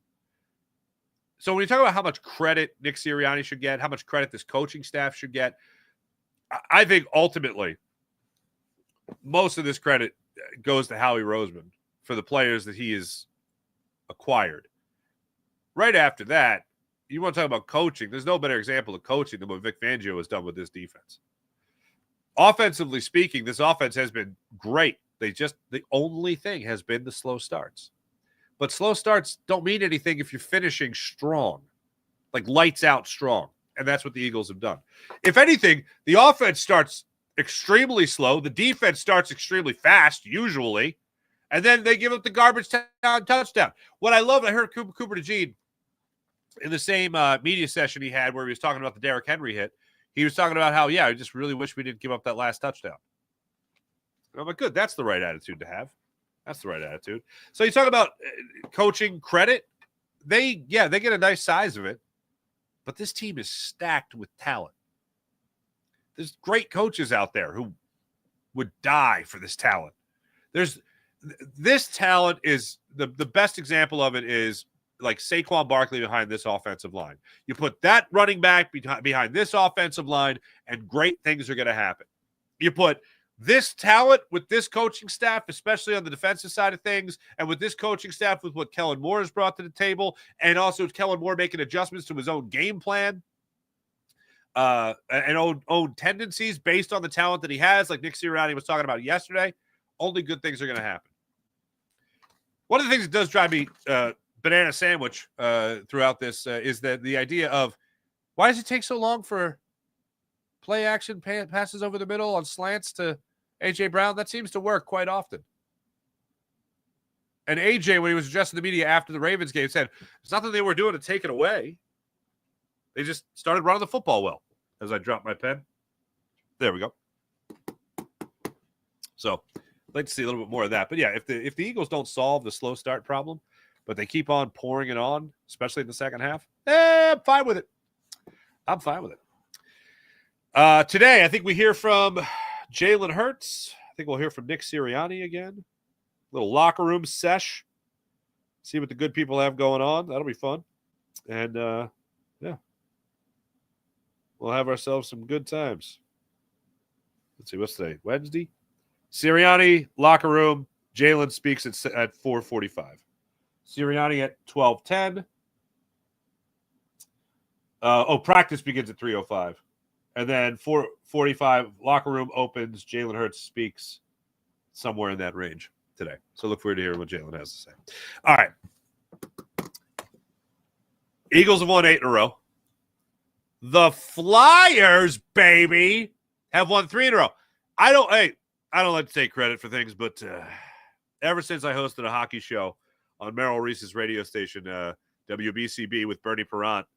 So when you talk about how much credit Nick Sirianni should get, how much credit this coaching staff should get, I think ultimately most of this credit goes to Howie Roseman for the players that he has acquired. Right after that, you want to talk about coaching, there's no better example of coaching than what Vic Fangio has done with this defense. Offensively speaking, this offense has been great. The only thing has been the slow starts. But slow starts don't mean anything if you're finishing strong, like lights out strong. And that's what the Eagles have done. If anything, the offense starts extremely slow. The defense starts extremely fast, usually. And then they give up the garbage touchdown. What I love, I heard Cooper DeJean in the same media session he had where he was talking about the Derrick Henry hit. He was talking about how, I just really wish we didn't give up that last touchdown. And I'm like, good, that's the right attitude to have. That's the right attitude. So you talk about coaching credit. They get a nice size of it. But this team is stacked with talent. There's great coaches out there who would die for this talent. This talent is the best example of it is like Saquon Barkley behind this offensive line. You put that running back behind this offensive line, and great things are going to happen. You put this talent with this coaching staff, especially on the defensive side of things, and with this coaching staff with what Kellen Moore has brought to the table, and also Kellen Moore making adjustments to his own game plan and own tendencies based on the talent that he has, like Nick Sirianni was talking about yesterday, only good things are going to happen. One of the things that does drive me banana sandwich throughout this is that the idea of why does it take so long for play action passes over the middle on slants to A.J. Brown? That seems to work quite often. And A.J., when he was addressing the media after the Ravens game, said it's nothing they were doing to take it away. They just started running the football well. As I dropped my pen. There we go. So I'd like to see a little bit more of that. But yeah, if the Eagles don't solve the slow start problem, but they keep on pouring it on, especially in the second half, I'm fine with it. I'm fine with it. Today, I think we hear from Jalen Hurts. I think we'll hear from Nick Sirianni again. Little locker room sesh. See what the good people have going on. That'll be fun. And, we'll have ourselves some good times. Let's see, what's today? Wednesday? Sirianni, locker room. Jalen speaks at 4:45. Sirianni at 12:10. Practice begins at 3:05. And then 4:45, locker room opens. Jalen Hurts speaks somewhere in that range today. So look forward to hearing what Jalen has to say. All right. Eagles have won 8 in a row. The Flyers, baby, have won 3 in a row. I don't like to take credit for things, but ever since I hosted a hockey show on Merrill Reese's radio station, WBCB, with Bernie Perrant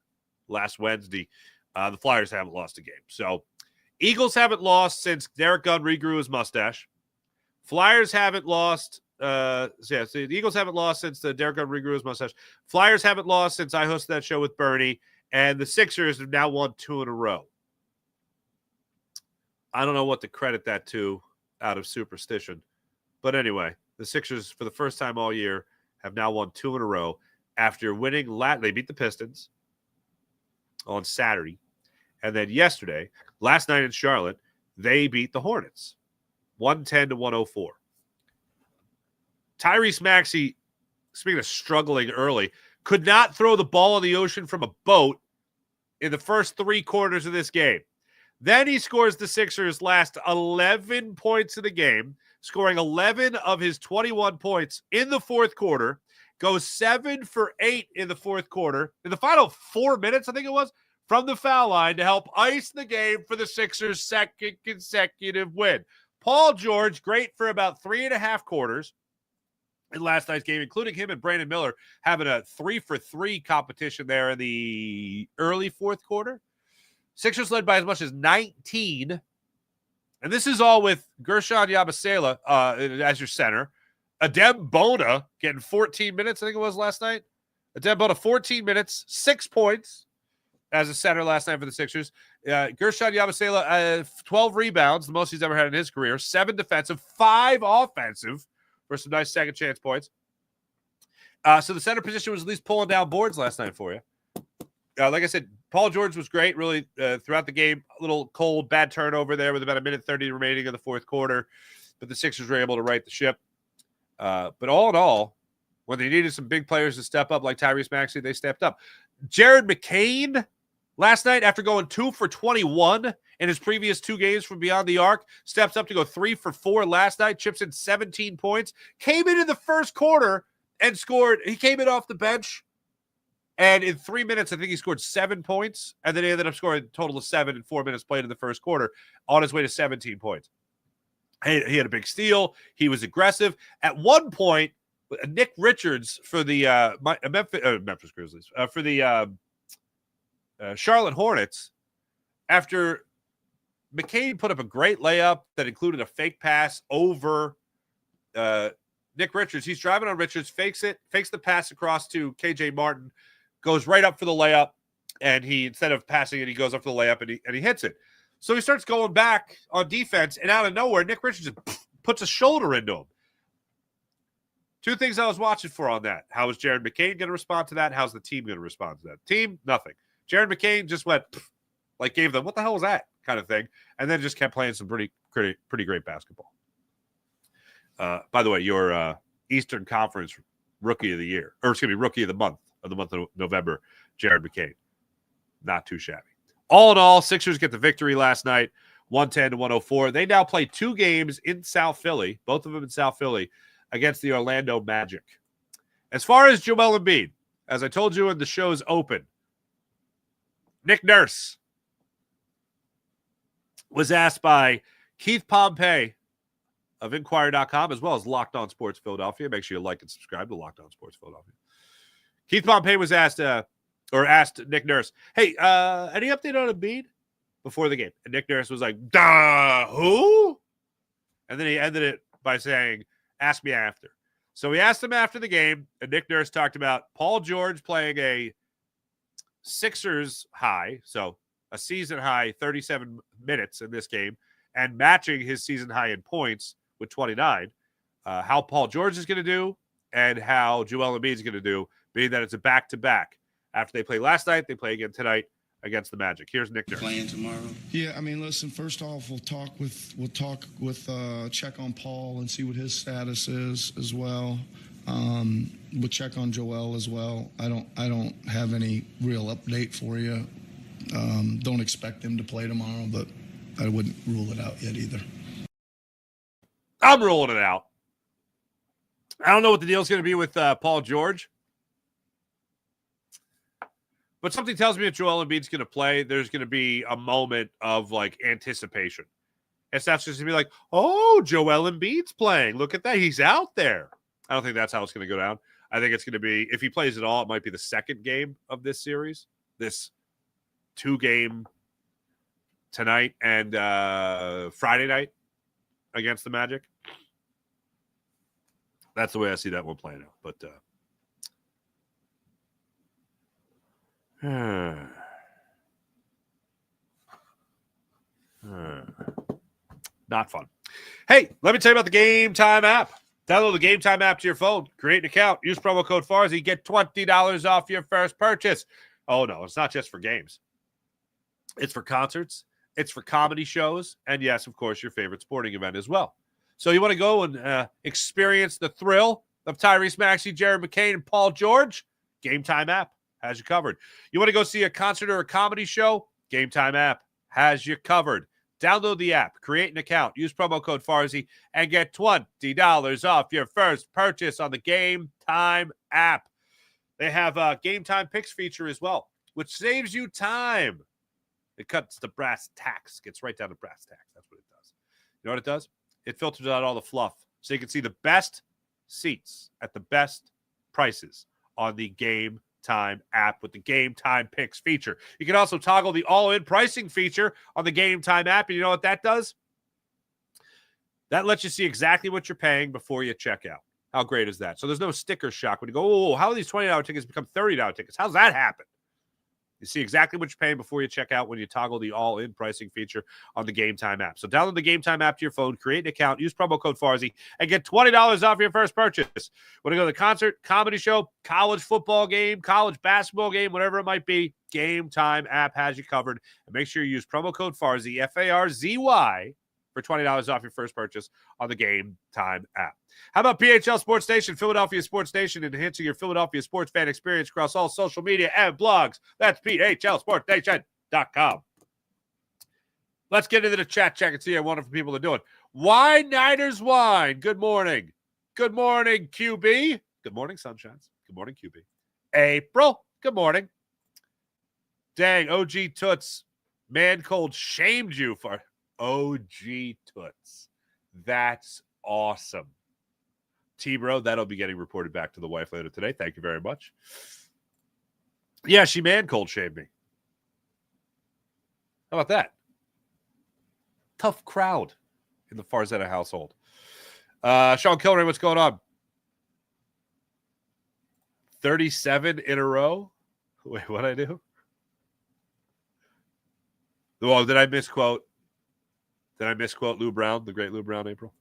last Wednesday, The Flyers haven't lost a game. So Eagles haven't lost since Derek Gunn regrew his mustache. Flyers haven't lost. So the Eagles haven't lost since Derek Gunn regrew his mustache. Flyers haven't lost since I hosted that show with Bernie. And the Sixers have now won 2 in a row. I don't know what to credit that to out of superstition. But anyway, the Sixers, for the first time all year, have now won 2 in a row after winning. They beat the Pistons on Saturday. And then yesterday, last night in Charlotte, they beat the Hornets 110-104. Tyrese Maxey, speaking of struggling early, could not throw the ball in the ocean from a boat in the first 3 quarters of this game. Then he scores the Sixers' last 11 points of the game, scoring 11 of his 21 points in the fourth quarter, goes 7 for 8 in the fourth quarter. In the final 4 minutes, I think it was, from the foul line to help ice the game for the Sixers' second consecutive win. Paul George, great for about 3.5 quarters in last night's game, including him and Brandon Miller having a 3-for-3 competition there in the early fourth quarter. Sixers led by as much as 19. And this is all with Gershon Yabusele as your center. Adem Bona getting 14 minutes, I think it was last night. Adem Bona, 14 minutes, 6 points as a center last night for the Sixers. Gershon Yabusele, 12 rebounds, the most he's ever had in his career. 7 defensive, 5 offensive for some nice second chance points. So the center position was at least pulling down boards last night for you. Like I said, Paul George was great, really, throughout the game. A little cold, bad turnover there with about 1:30 remaining in the fourth quarter. But the Sixers were able to right the ship. But all in all, when they needed some big players to step up, like Tyrese Maxey, they stepped up. Jared McCain, last night, after going 2 for 21 in his previous 2 games from beyond the arc, steps up to go 3 for 4 last night, chips in 17 points, came into the first quarter and scored. He came in off the bench. And in 3 minutes, I think he scored 7 points. And then he ended up scoring a total of 7 in 4 minutes played in the first quarter on his way to 17 points. He had a big steal. He was aggressive. At one point, Nick Richards for the Memphis Grizzlies, for the Charlotte Hornets, after McCain put up a great layup that included a fake pass over Nick Richards. He's driving on Richards, fakes the pass across to KJ Martin, goes right up for the layup, and he, instead of passing it, he goes up for the layup and he hits it. So he starts going back on defense, and out of nowhere, Nick Richards puts a shoulder into him. 2 things I was watching for on that. How is Jared McCain going to respond to that? How's the team going to respond to that? Team, nothing. Jared McCain just went, like gave them, what the hell was that kind of thing, and then just kept playing some pretty great basketball. By the way, your Eastern Conference Rookie of the Year, or excuse me, Rookie of the month of November, Jared McCain. Not too shabby. All in all, Sixers get the victory last night, 110-104. They now play 2 games in South Philly, both of them in South Philly, against the Orlando Magic. As far as Joel Embiid, as I told you in the show's open, Nick Nurse was asked by Keith Pompey of Inquirer.com, as well as Locked On Sports Philadelphia. Make sure you like and subscribe to Locked On Sports Philadelphia. Keith Pompey was asked Nick Nurse, hey, any update on Embiid before the game? And Nick Nurse was like, duh, who? And then he ended it by saying, ask me after. So he asked him after the game, and Nick Nurse talked about Paul George playing a Sixers high, so a season high 37 minutes in this game, and matching his season high in points with 29, how Paul George is going to do and how Joel Embiid is going to do, being that it's a back-to-back. After they play last night, they play again tonight against the Magic. Here's Nick Nurse. Playing tomorrow? Yeah, I mean, listen, first off, we'll check on Paul and see what his status is as well. We'll check on Joel as well. I don't have any real update for you. Don't expect him to play tomorrow, but I wouldn't rule it out yet either. I'm ruling it out. I don't know what the deal is going to be with Paul George. But something tells me if Joel Embiid's going to play, there's going to be a moment of, like, anticipation. It's not just going to be like, oh, Joel Embiid's playing. Look at that. He's out there. I don't think that's how it's going to go down. I think it's going to be, if he plays at all, it might be the second game of this series, this 2-game tonight and Friday night against the Magic. That's the way I see that one playing out. But not fun. Hey, let me tell you about the Game Time app. Download the Game Time app to your phone. Create an account. Use promo code Farzy. Get $20 off your first purchase. Oh, no, it's not just for games. It's for concerts. It's for comedy shows. And, yes, of course, your favorite sporting event as well. So you want to go and experience the thrill of Tyrese Maxey, Jared McCain, and Paul George? Game Time app has you covered. You want to go see a concert or a comedy show? Game Time app has you covered. Download the app, create an account, use promo code Farzy, and get $20 off your first purchase on the Game Time app. They have a Game Time Picks feature as well, which saves you time. It cuts the brass tacks, gets right down to brass tacks. That's what it does. You know what it does? It filters out all the fluff so you can see the best seats at the best prices on the Game Time app with the Game Time Picks feature. You can also toggle the all-in pricing feature on the Game Time app. And you know what that does? That lets you see exactly what you're paying before you check out. How great is that? So there's no sticker shock when you go, oh, how are these $20 tickets become $30 tickets? How's that happen? You see exactly what you're paying before you check out when you toggle the all-in pricing feature on the Game Time app. So download the Game Time app to your phone, create an account, use promo code Farzy, and get $20 off your first purchase. Want to go to the concert, comedy show, college football game, college basketball game, whatever it might be, Game Time app has you covered. And make sure you use promo code Farzy, F-A-R-Z-Y, for $20 off your first purchase on the Game Time app. How about PHL Sports Station, Philadelphia Sports Station, enhancing your Philadelphia sports fan experience across all social media and blogs? That's PHLSportsStation.com. Let's get into the chat check and see how wonderful people are doing. Wine Niners Wine. Good morning. Good morning, QB. Good morning, Sunshines. Good morning, QB. April. Good morning. Dang, OG Toots. Man Cold shamed you for OG Toots. That's awesome. T-Bro, that'll be getting reported back to the wife later today. Thank you very much. Yeah, she man cold shaved me. How about that? Tough crowd in the Farzetta household. Sean Kilray, what's going on? 37 in a row? Wait, what'd I do? Well, did I misquote? Did I misquote Lou Brown, the great Lou Brown, April?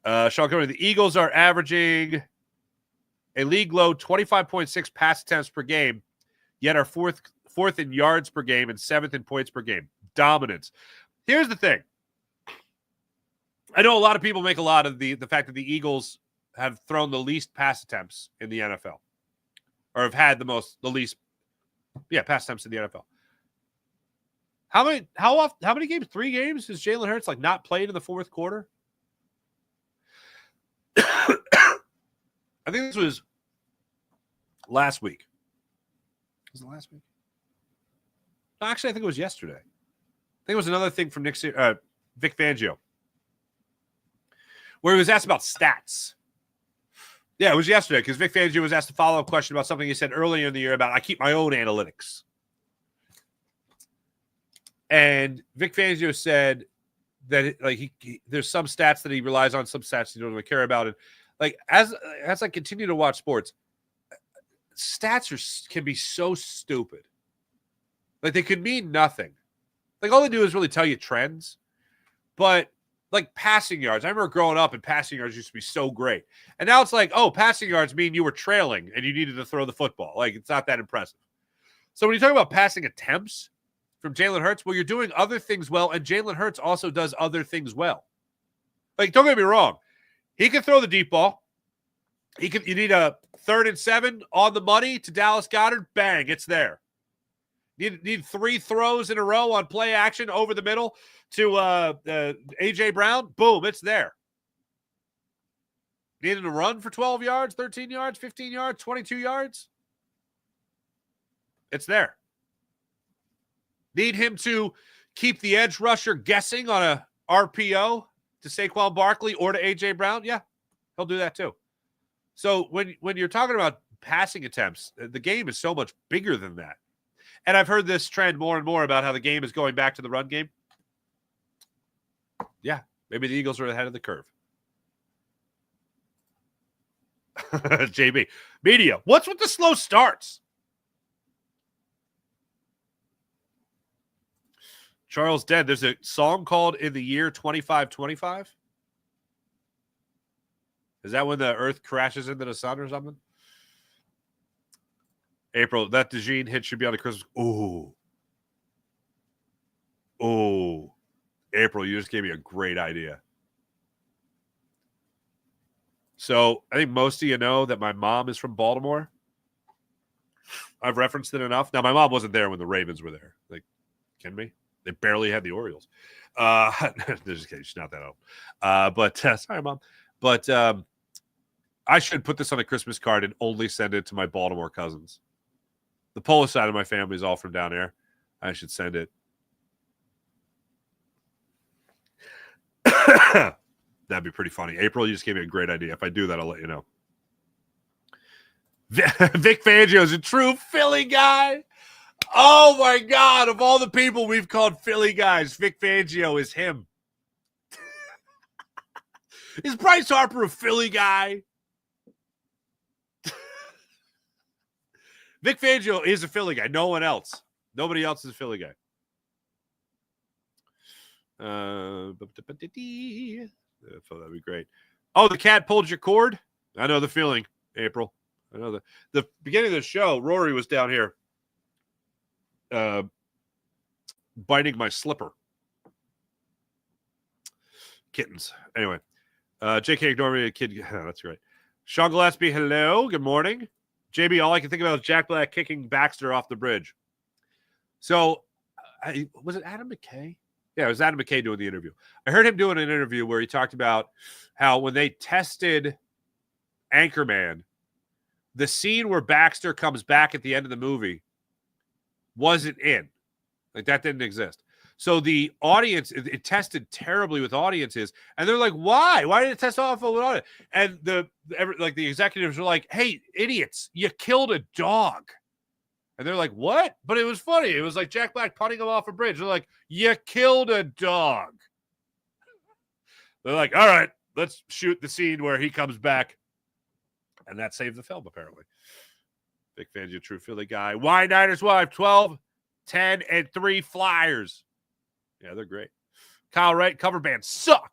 Sean Kilray, the Eagles are averaging a league low 25.6 pass attempts per game, yet are fourth in yards per game and 7th in points per game. Dominance. Here's the thing. I know a lot of people make a lot of the fact that the Eagles have thrown the least pass attempts in the NFL, or have had the least pass attempts in the NFL. How many games? 3 games has Jalen Hurts not played in the fourth quarter? I think this was last week. Was it last week? No, actually, I think it was yesterday. I think it was another thing from Vic Fangio, where he was asked about stats. Yeah, it was yesterday because Vic Fangio was asked a follow-up question about something he said earlier in the year about, I keep my own analytics. And Vic Fangio said that there's some stats that he relies on, some stats he don't really care about. And as I continue to watch sports, stats can be so stupid. They could mean nothing. All they do is really tell you trends. But passing yards, I remember growing up and passing yards used to be so great. And now it's passing yards mean you were trailing and you needed to throw the football. It's not that impressive. So when you talk about passing attempts from Jalen Hurts, well, you're doing other things well, and Jalen Hurts also does other things well. Don't get me wrong. He can throw the deep ball. You need a 3rd and 7 on the money to Dallas Goedert. Bang, it's there. Need 3 throws in a row on play action over the middle to A.J. Brown. Boom, it's there. Needed to run for 12 yards, 13 yards, 15 yards, 22 yards. It's there. Need him to keep the edge rusher guessing on a RPO to Saquon Barkley or to A.J. Brown? Yeah, he'll do that too. So when you're talking about passing attempts, the game is so much bigger than that. And I've heard this trend more and more about how the game is going back to the run game. Yeah, maybe the Eagles are ahead of the curve. JB. Media, what's with the slow starts? Charles Dead, there's a song called In the Year 2525. Is that when the earth crashes into the sun or something? April, that DeJean hit should be on the Christmas. Ooh. April, you just gave me a great idea. So I think most of you know that my mom is from Baltimore. I've referenced it enough. Now, my mom wasn't there when the Ravens were there. Like, kidding me? They barely had the Orioles. Just kidding. She's not that old. But sorry, Mom. But I should put this on a Christmas card and only send it to my Baltimore cousins. The Polish side of my family is all from down there. I should send it. That'd be pretty funny. April, you just gave me a great idea. If I do that, I'll let you know. Vic Fangio is a true Philly guy. Oh, my God. Of all the people we've called Philly guys, Vic Fangio is him. Is Bryce Harper a Philly guy? Vic Fangio is a Philly guy. No one else. Nobody else is a Philly guy. That'd be great. Oh, the cat pulled your cord? I know the feeling, April. I know the beginning of the show, Rory was down here biting my slipper. Kittens. Anyway, JK ignore me, a kid. That's right. Sean Gillespie, hello. Good morning. JB, all I can think about is Jack Black kicking Baxter off the bridge. So, was it Adam McKay? Yeah, it was Adam McKay doing the interview. I heard him doing an interview where he talked about how when they tested Anchorman, the scene where Baxter comes back at the end of the movie wasn't in. Like, that didn't exist. So the audience, it tested terribly with audiences, and they're like, "Why? Why did it test awful with audience?" And the executives were like, "Hey, idiots! You killed a dog." And they're like, "What?" But it was funny. It was like Jack Black punting him off a bridge. They're like, "You killed a dog." They're like, "All right, let's shoot the scene where he comes back," and that saved the film apparently. Vic Fangio, true Philly guy. Why Niners wife 12, 10, and 3 Flyers. Yeah, they're great. Kyle Wright, cover band suck.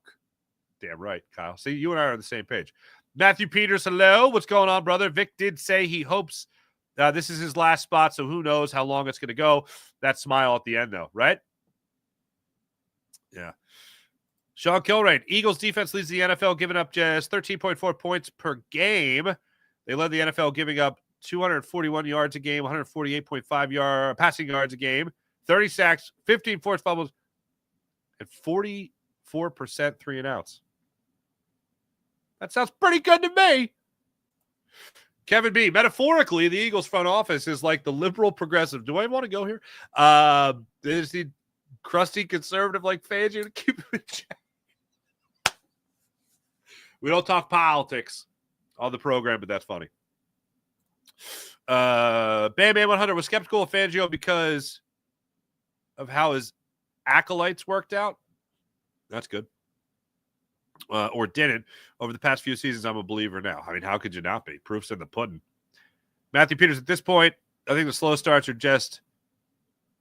Damn right, Kyle. See, you and I are on the same page. Matthew Peters, hello. What's going on, brother? Vic did say he hopes this is his last spot, so who knows how long it's going to go. That smile at the end, though, right? Yeah. Sean Kilrain, Eagles defense leads the NFL, giving up just 13.4 points per game. They led the NFL giving up 241 yards a game, 148.5 passing yards a game, 30 sacks, 15 forced fumbles, and 44% 3-and-outs. That sounds pretty good to me. Kevin B. Metaphorically, the Eagles front office is like the liberal progressive. Do I want to go here? There's the crusty conservative like Fangio to keep it in check. We don't talk politics on the program, but that's funny. Bam Bam 100 was skeptical of Fangio because of how his acolytes worked out. That's good. Or didn't. Over the past few seasons, I'm a believer now. I mean, how could you not be? Proof's in the pudding. Matthew Peters, at this point, I think the slow starts are just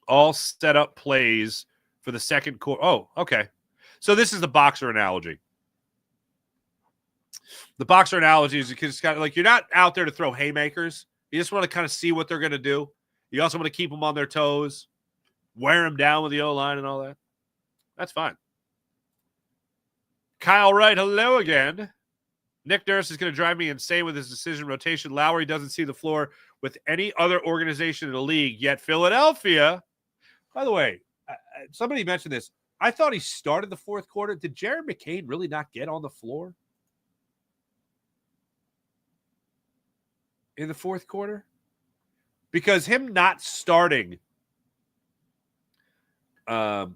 all set up plays for the second quarter. Oh, okay. So this is the boxer analogy. The boxer analogy is just kind of like you're not out there to throw haymakers. You just want to kind of see what they're going to do. You also want to keep them on their toes, wear them down with the O-line and all that. That's fine. Kyle Wright, hello again. Nick Nurse is going to drive me insane with his decision rotation. Lowry doesn't see the floor with any other organization in the league, yet Philadelphia. By the way, somebody mentioned this. I thought he started the fourth quarter. Did Jared McCain really not get on the floor in the fourth quarter? Because him not starting, I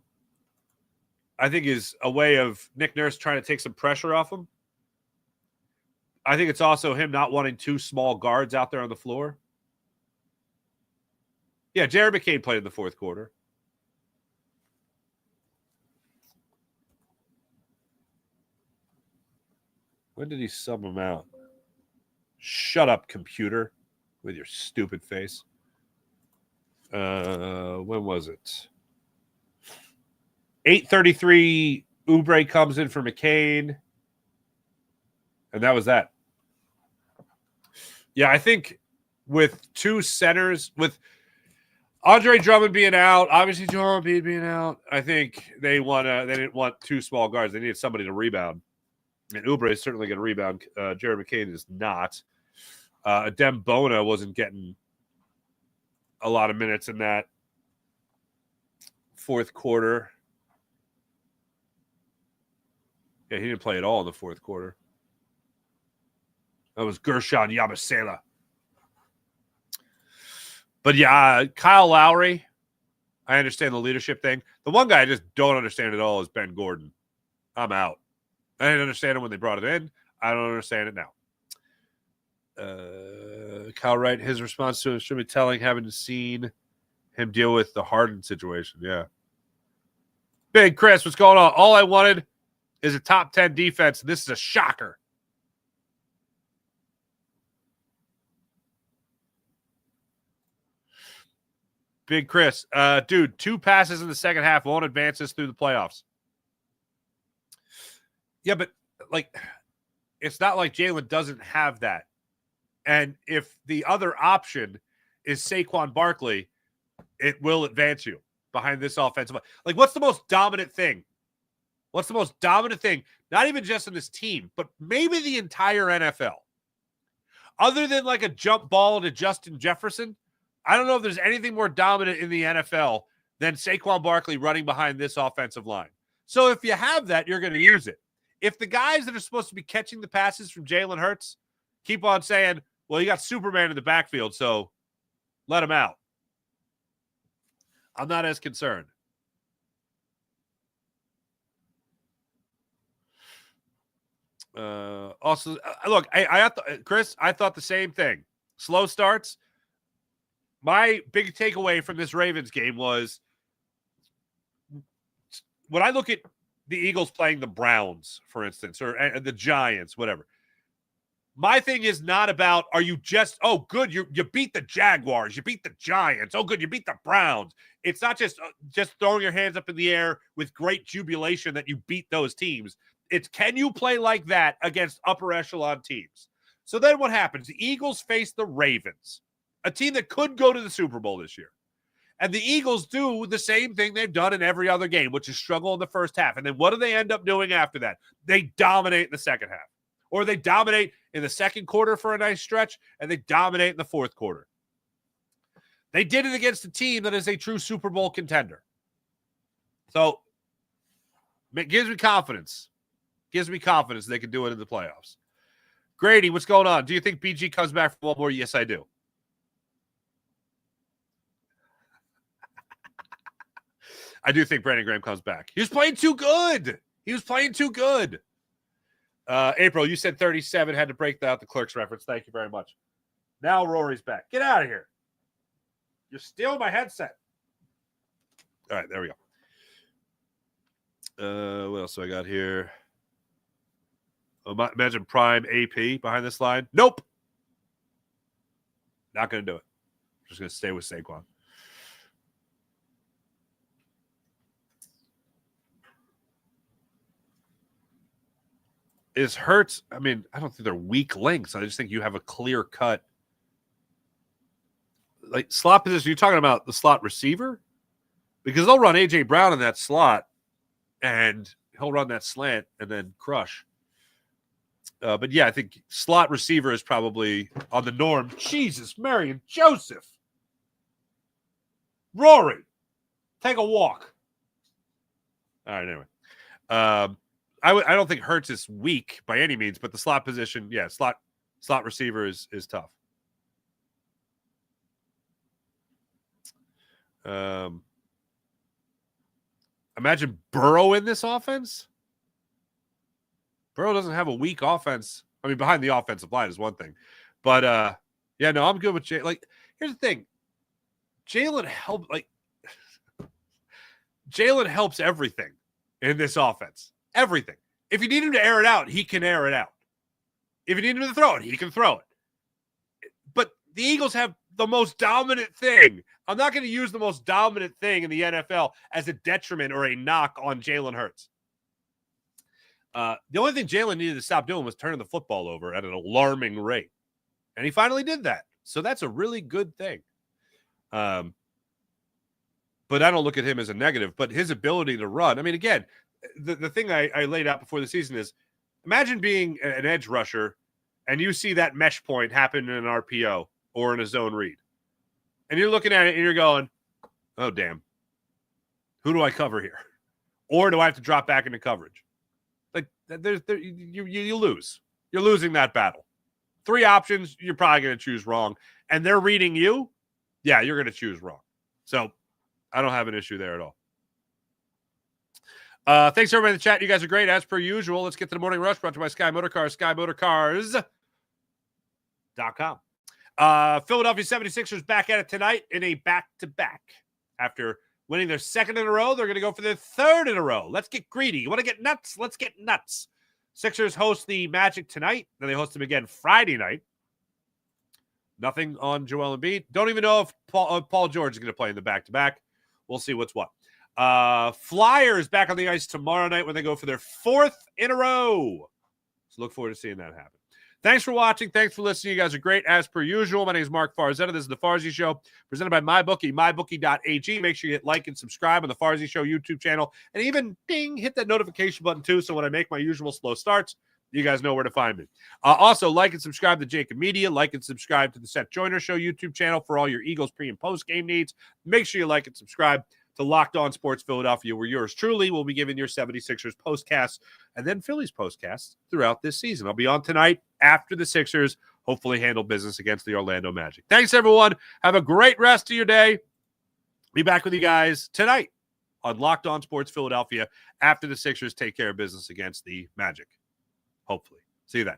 think, is a way of Nick Nurse trying to take some pressure off him. I think it's also him not wanting two small guards out there on the floor. Yeah, Jared McCain played in the fourth quarter. When did he sub him out? Shut up, computer, with your stupid face. When was it? 8:33. Oubre comes in for McCain, and that was that. Yeah, I think with two centers, with Andre Drummond being out, obviously Joel Embiid being out, I think they didn't want two small guards. They needed somebody to rebound. And Oubre is certainly going to rebound. Jared McCain is not. Adem Bona wasn't getting a lot of minutes in that fourth quarter. Yeah, he didn't play at all in the fourth quarter. That was Gershon Yabusele. But yeah, Kyle Lowry, I understand the leadership thing. The one guy I just don't understand at all is Ben Gordon. I'm out. I didn't understand it when they brought it in. I don't understand it now. Kyle Wright, his response to it should be telling, having seen him deal with the Harden situation. Yeah. Big Chris, what's going on? All I wanted is a top 10 defense. This is a shocker. Big Chris, dude, 2 passes in the second half won't advance us through the playoffs. Yeah, but like, it's not like Jalen doesn't have that. And if the other option is Saquon Barkley, it will advance you behind this offensive. Like, what's the most dominant thing? What's the most dominant thing? Not even just in this team, but maybe the entire NFL. Other than like a jump ball to Justin Jefferson, I don't know if there's anything more dominant in the NFL than Saquon Barkley running behind this offensive line. So if you have that, you're going to use it. If the guys that are supposed to be catching the passes from Jalen Hurts keep on saying, well, you got Superman in the backfield, so let him out, I'm not as concerned. Also, look, Chris, I thought the same thing. Slow starts. My big takeaway from this Ravens game was when I look at the Eagles playing the Browns, for instance, or the Giants, whatever. My thing is not about, are you just, oh, good, you beat the Jaguars, you beat the Giants, oh, good, you beat the Browns. It's not just throwing your hands up in the air with great jubilation that you beat those teams. It's, can you play like that against upper echelon teams? So then what happens? The Eagles face the Ravens, a team that could go to the Super Bowl this year. And the Eagles do the same thing they've done in every other game, which is struggle in the first half. And then what do they end up doing after that? They dominate in the second half. Or they dominate in the second quarter for a nice stretch, and they dominate in the fourth quarter. They did it against a team that is a true Super Bowl contender. So it gives me confidence. Gives me confidence they can do it in the playoffs. Grady, what's going on? Do you think BG comes back for one more? Yes, I do. I do think Brandon Graham comes back. He was playing too good. April, you said 37, had to break out the Clerks reference. Thank you very much. Now Rory's back. Get out of here. You're stealing my headset. All right, there we go. What else do I got here? Imagine Prime AP behind this line. Nope. Not going to do it. Just going to stay with Saquon. Is Hurts, I mean, I don't think they're weak links. I just think you have a clear cut. Like slot position, you're talking about the slot receiver? Because they'll run A.J. Brown in that slot, and he'll run that slant and then crush. But yeah, I think slot receiver is probably on the norm. Jesus, Mary and Joseph. Rory, take a walk. All right, anyway. I don't think Hurts is weak by any means, but the slot position, yeah, slot receiver is tough. Imagine Burrow in this offense. Burrow doesn't have a weak offense. I mean, behind the offensive line is one thing. But, yeah, no, I'm good with Jay. Like, here's the thing. Jalen helps everything in this offense. Everything. If you need him to air it out, he can air it out. If you need him to throw it, he can throw it. But the Eagles have the most dominant thing. I'm not going to use the most dominant thing in the NFL as a detriment or a knock on Jalen Hurts. The only thing Jalen needed to stop doing was turning the football over at an alarming rate. And he finally did that. So that's a really good thing. But I don't look at him as a negative. But his ability to run, I mean, again, the thing I laid out before the season is imagine being an edge rusher and you see that mesh point happen in an RPO or in a zone read. And you're looking at it and you're going, oh, damn. Who do I cover here? Or do I have to drop back into coverage? Like, you lose. You're losing that battle. 3 options, you're probably going to choose wrong. And they're reading you, yeah, you're going to choose wrong. So I don't have an issue there at all. Thanks, everybody in the chat. You guys are great, as per usual. Let's get to the Morning Rush, brought to you by Sky Motorcars, SkyMotorcars.com. Philadelphia 76ers back at it tonight in a back-to-back. After winning their 2nd in a row, they're going to go for their 3rd in a row. Let's get greedy. You want to get nuts? Let's get nuts. Sixers host the Magic tonight. Then they host them again Friday night. Nothing on Joel Embiid. Don't even know if Paul George is going to play in the back-to-back. We'll see what's what. Flyers back on the ice tomorrow night when they go for their 4th in a row. So look forward to seeing that happen. Thanks for watching. Thanks for listening. You guys are great, as per usual. My name is Mark Farzetta. This is The Farzy Show, presented by MyBookie, mybookie.ag. Make sure you hit like and subscribe on The Farzy Show YouTube channel. And even, ding, hit that notification button, too, so when I make my usual slow starts, you guys know where to find me. Also, like and subscribe to Jacob Media. Like and subscribe to the Seth Joyner Show YouTube channel for all your Eagles pre- and post-game needs. Make sure you like and subscribe to Locked On Sports Philadelphia, where yours truly will be giving your 76ers postcasts and then Phillies postcasts throughout this season. I'll be on tonight after the Sixers hopefully handle business against the Orlando Magic. Thanks, everyone. Have a great rest of your day. Be back with you guys tonight on Locked On Sports Philadelphia after the Sixers take care of business against the Magic. Hopefully. See you then.